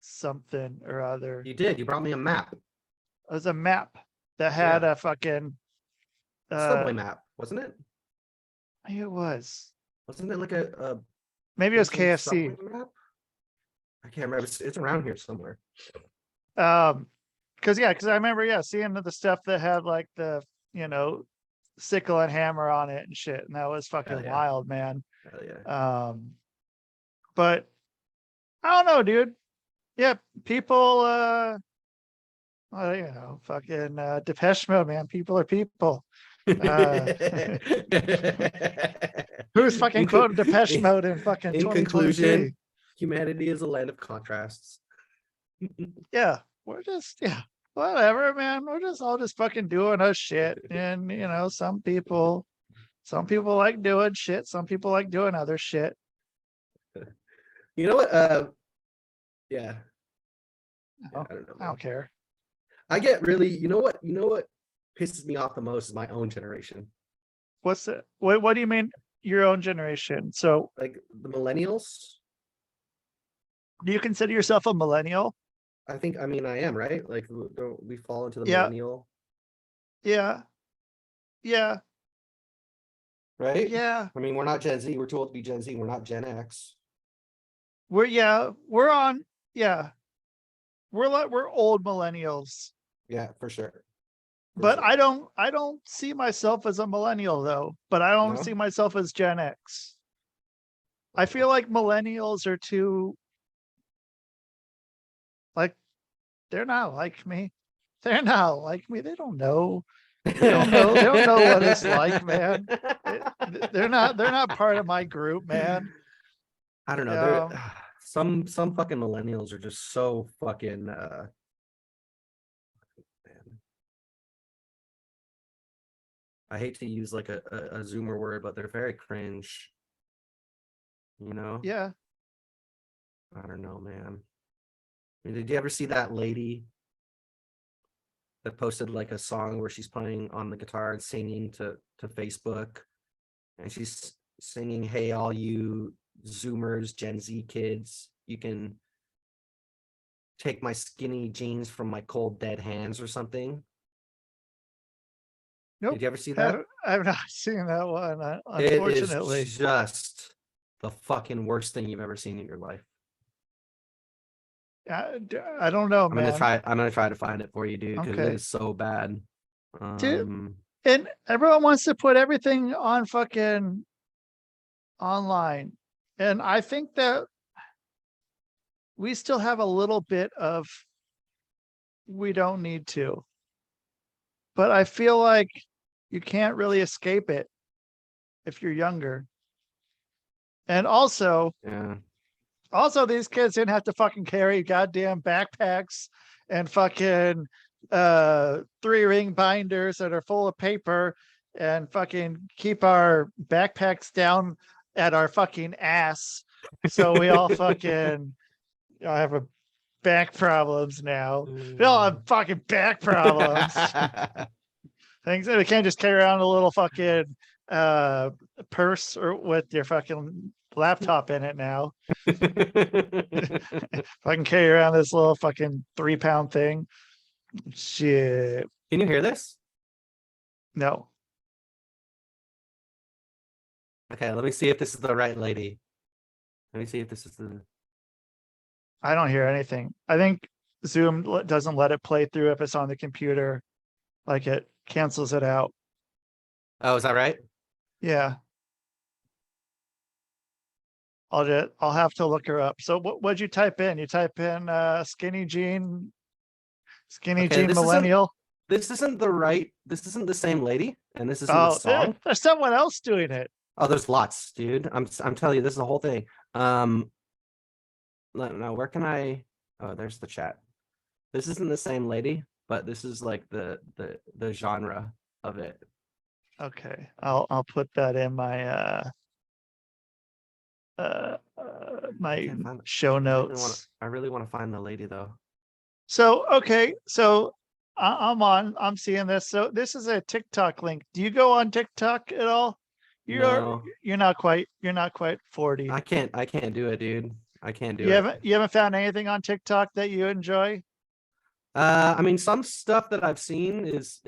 something or other.
You did. You brought me a map.
It was a map that had
Yeah.
a fucking
Subway map, wasn't it?
it was.
Wasn't it like a
Maybe it was
prison subway
KFC.
map? I can't remember. It's around here somewhere.
Because I remember seeing the stuff that had like the sickle and hammer on it and shit, and that was
Hell
fucking
yeah.
wild, man.
Hell yeah.
But I don't know, dude. Yeah, people fucking Depeche Mode, man. People are people. Uh who's fucking
In, co-
quoted Depeche
in
Mode in fucking
in
2023?
conclusion, humanity is a land of contrasts.
Yeah, we're just whatever, man. We're just all just fucking doing our shit. And some people like doing shit, some people like doing other shit.
You know what? Yeah.
Oh,
I don't know,
I
man.
don't care.
I get really, you know what pisses me off the most is my own generation.
What's it? What do you mean your own generation? So
Like the millennials.
do you consider yourself a millennial?
I mean, I am, right? Like, don't we fall into the
Yeah,
millennial,
yeah, yeah,
right?
yeah.
I mean, we're not Gen Z. We're too old to be Gen Z. We're not Gen X.
We're on, yeah. We're old millennials.
Yeah, for sure. For
But
sure.
I don't see myself as a millennial though, but I don't see
No?
myself as Gen X. I feel like millennials are too like they're not like me. They're not like me. They don't know. They don't know. They don't know what it's like, man. They're not part of my group, man.
I don't know. They're
Um,
some fucking millennials are just so fucking man. I hate to use like a Zoomer word, but they're very cringe. You know?
yeah.
I don't know, man. I mean, did you ever see that lady that posted like a song where she's playing on the guitar and singing to Facebook, and she's singing, "Hey, all you Zoomers, Gen Z kids, you can take my skinny jeans from my cold dead hands," or something.
Nope.
Did you ever see that?
I've not seen that one,
It is
unfortunately.
just the fucking worst thing you've ever seen in your life.
I don't know,
I'm gonna
man.
try. I'm gonna try to find it for you, dude, because it
Okay.
is so bad.
Dude, and everyone wants to put everything on fucking online. And I think that we still have a little bit of we don't need to. But I feel like you can't really escape it if you're younger. And
yeah.
also these kids didn't have to fucking carry goddamn backpacks and fucking 3-ring binders that are full of paper and fucking keep our backpacks down at our fucking ass. So we all fucking have a back problems now. We all have fucking back problems. Things that we can't just carry around a little fucking purse or with your fucking laptop in it now. If I can carry around this little fucking 3-pound thing. Shit.
Can you hear this?
No.
Okay, let me see if this is the right lady. Let me see if this is the.
I don't hear anything. I think Zoom doesn't let it play through if it's on the computer. Like it cancels it out.
Oh, is that right?
Yeah. I'll have to look her up. So what'd you type in? You type in skinny jean
Okay,
millennial.
this isn't the right. This isn't the same lady, and this isn't the
Oh,
song.
there's someone else doing it.
Oh, there's lots, dude. I'm telling you, this is the whole thing. Now where can I? Oh, there's the chat. This isn't the same lady, but this is like the genre of it.
Okay, I'll put that in my my show notes.
I really want to find the lady though.
So okay, so I'm seeing this. So this is a TikTok link. Do you go on TikTok at all?
No.
You're not quite 40.
I can't do it, dude. I can't do
You
it.
haven't found anything on TikTok that you enjoy?
I mean, some stuff that I've seen is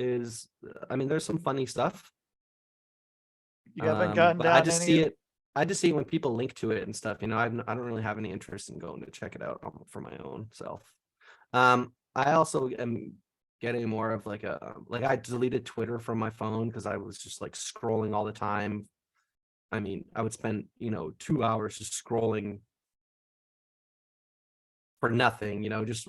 I mean, there's some funny stuff.
You haven't gotten
But I
down
just
any
see
of
it. I just see it when people link to it and stuff. You know, I don't really have any interest in going to check it out for my own self. I also am getting more of like I deleted Twitter from my phone because I was just like scrolling all the time. I mean, I would spend 2 hours just scrolling for nothing. Just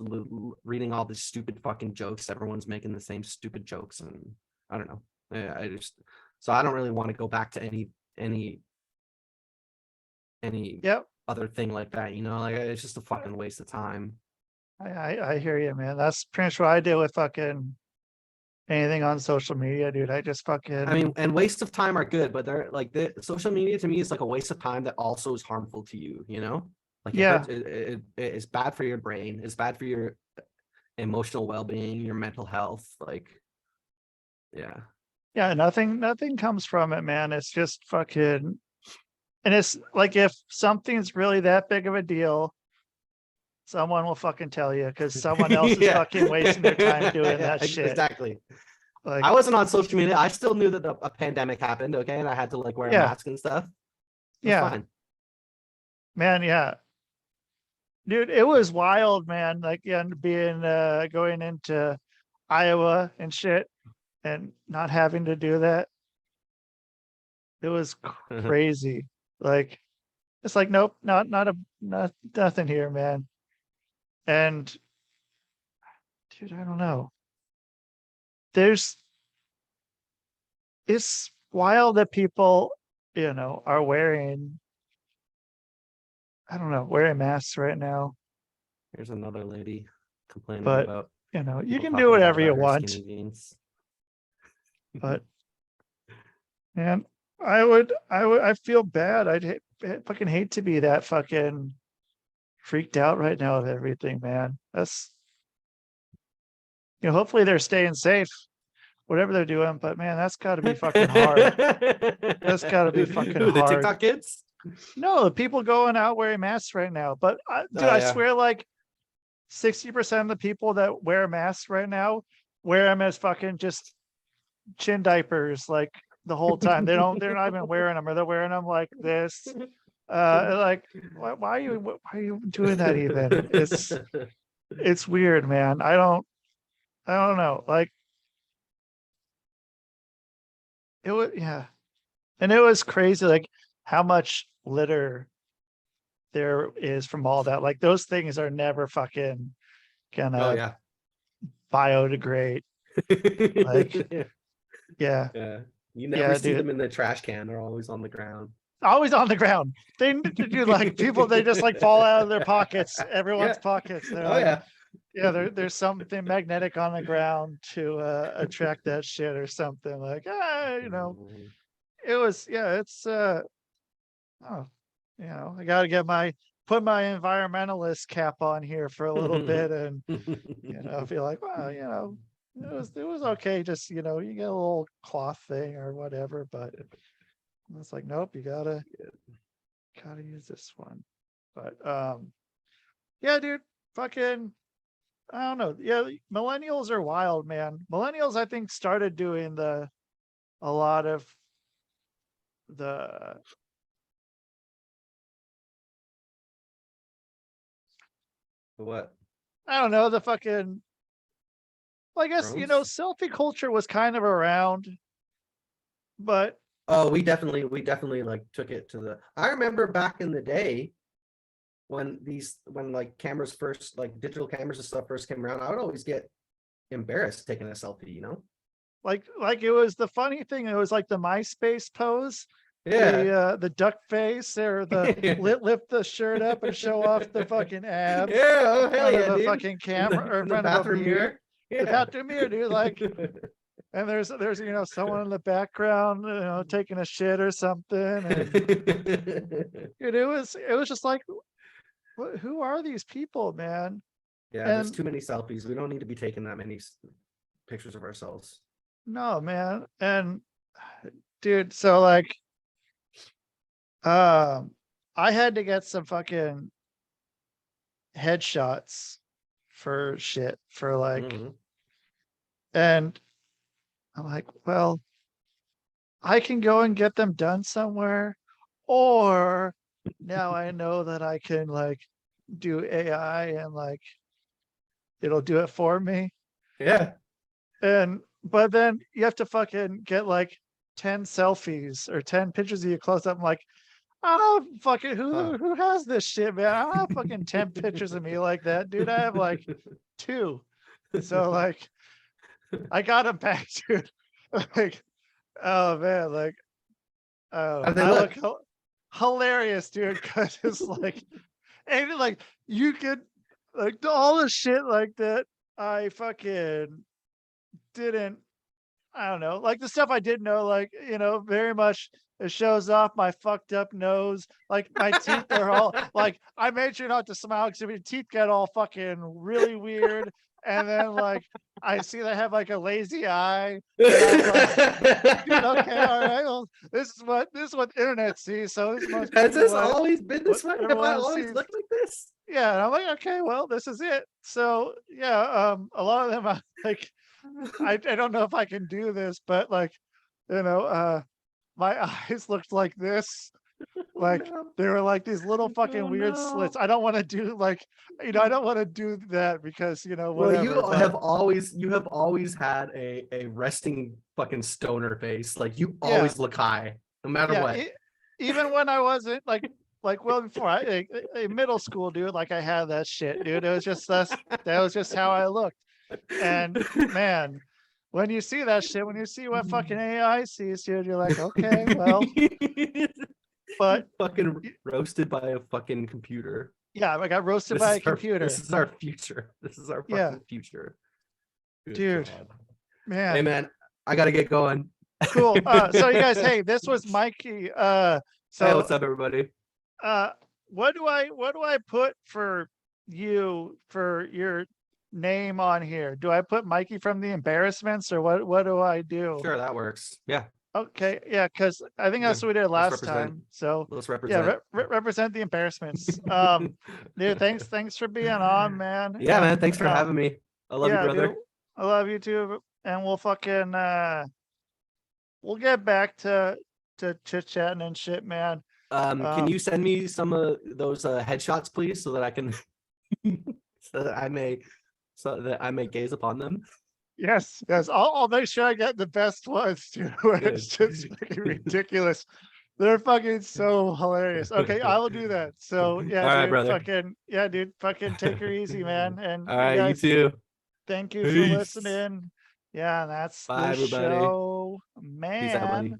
reading all these stupid fucking jokes. Everyone's making the same stupid jokes, and I don't know. I just so I don't really want to go back to any
Yep.
other thing like that. Like it's just a fucking waste of time.
I hear you, man. That's pretty much what I do with fucking anything on social media, dude. I just
I
fucking
mean, and waste of time are good, but they're like the social media to me is like a waste of time that also is harmful to you. Like it
yeah.
hurts, it's bad for your brain, it's bad for your emotional well-being, your mental health. Like, yeah.
Yeah, nothing comes from it, man. It's just fucking and it's like if something's really that big of a deal, someone will fucking tell you because someone else is
Yeah.
fucking wasting their time doing that shit.
Exactly.
Like,
I wasn't on social media. I still knew that a pandemic happened, okay, and I had to like wear a
yeah,
mask and stuff. That's
yeah,
fine.
man, yeah. Dude, it was wild, man. Like, yeah, being going into Iowa and shit and not having to do that. It was crazy. Like, it's like, nope, not nothing here, man. And dude, I don't know. There's it's wild that people, are wearing, I don't know, wearing masks right now.
Here's another lady complaining
But
about
you
people
can do
talking bad
whatever you
about her
want.
skinny jeans.
But man, I feel bad. Fucking hate to be that fucking freaked out right now with everything, man. That's hopefully they're staying safe, whatever they're doing. But man, that's got to be fucking hard. That's got to be fucking
Who, the
hard.
TikTok kids?
No, the people going out wearing masks right now. But dude, I
Yeah.
swear, like 60% of the people that wear masks right now wear them as fucking just chin diapers, like the whole time. They're not even wearing them, or they're wearing them like this. Like, why are you doing that even? It's weird, man. I don't know. Like, it was, yeah. And it was crazy, like how much litter there is from all that. Like those things are never fucking
Oh
gonna
yeah.
biodegrade. Like, yeah,
Yeah. You never
yeah,
see
dude.
them in the trash can. They're always on the ground.
Always on the ground. They do like people, they just like fall out of their pockets, everyone's
Yeah.
pockets. They're
Oh
like,
yeah.
yeah, there's something magnetic on the ground to attract that shit or something. Like, it was, yeah, it's oh, I gotta put my environmentalist cap on here for a little bit and feel like, well, it was okay. Just, you get a little cloth thing or whatever, but it's like, nope, you gotta use this one. But yeah, dude, fucking, I don't know. Yeah, millennials are wild, man. Millennials, I think, started doing a lot of the
What?
I don't know, the fucking, well, I guess,
Drones?
selfie culture was kind of around, but
Oh, we definitely like took it to the. I remember back in the day when like cameras first, like digital cameras and stuff first came around, I would always get embarrassed taking a selfie.
like it was the funny thing. It was like the MySpace pose,
Yeah.
the duck face or the lift the shirt up and show off the fucking abs
Yeah, oh
in
hell
front
yeah,
of a
dude.
fucking
In
camera
the
or in
in the
front of a
bathroom
mirror.
mirror.
The
Yeah.
bathroom mirror, dude. Like, and there's someone in the background, taking a shit or something, and dude, it was just like, who are these people, man?
Yeah, there's
And
too many selfies. We don't need to be taking that many pictures of ourselves.
no, man, and dude, so like, I had to get some fucking headshots for shit for like,
Mhm.
and I'm like, well, I can go and get them done somewhere, or now I know that I can like do AI and like it'll do it for me.
Yeah.
And but then you have to fucking get like 10 selfies or 10 pictures of you close up. I'm like, I don't fucking
Huh.
who has this shit, man? I don't have fucking 10 pictures of me like that, dude. I have like 2. So like I got him back, dude. Like, oh man, like
How'd they
I
look?
look hilarious, dude, because it's like, and like you could like all the shit like that I fucking didn't, I don't know, like the stuff I did know, like, very much it shows off my fucked up nose. Like my teeth are all like, I made sure not to smile because if your teeth get all fucking really weird. And then like I see they have like a lazy eye. And I was like, dude, okay, all right. Well, this is what the internet sees. So this must
Has
be
this
what
always been
what
this way? Have I
everyone
always
sees.
looked like this?
Yeah, and I'm like, okay, well, this is it. So yeah, a lot of them I'm like, I don't know if I can do this, but like, my eyes looked like this.
Oh
Like
no.
they were like these little fucking
Oh
weird slits.
no.
I don't want to do like, I don't want to do that because,
Well,
whatever. But
you have always had a resting fucking stoner face. Like you
yeah,
always look high, no matter
yeah.
what.
Even when I wasn't like well before in middle school, dude, like I had that shit, dude. It was just that was just how I looked. And man, when you see that shit, when you see what fucking AI sees, dude, you're like, okay, well, but
Fucking
y-
roasted by a fucking computer.
yeah, I got roasted
This
by
is
a
this
computer.
is our future. This is our
Yeah,
fucking future. Good
dude,
God. Hey
man,
man, I gotta get going.
cool. So you guys, hey, this was Mikey.
Hey,
So
what's up, everybody?
uh, what do I put for you for your name on here? Do I put Mikey from the Embarrassments or what do I do?
Sure, that works. Yeah,
Okay, yeah, because I think
yeah.
that's what we did
Let's
last
represent.
time. So
Let's
yeah,
represent.
represent the embarrassments. Dude, thanks for being on, man.
Yeah, man.
And
Thanks for having me. I love you,
yeah, dude,
brother.
I love you too. And we'll fucking we'll get back to chit chatting and shit, man.
Can you
Um,
send me some of those headshots, please, so that I can, so that I may, so that I may gaze upon them?
yes, yes, I'll make sure I get the best ones too. It's
Good.
just fucking ridiculous. They're fucking so hilarious. Okay, I will do that. So
All
yeah,
right,
dude,
brother.
fucking yeah, dude, fucking take her easy, man. And
All
you
right, you
guys,
too.
thank you for
Peace.
listening. Yeah, that's
Bye,
the
everybody.
show,
Peace out, buddy.
man.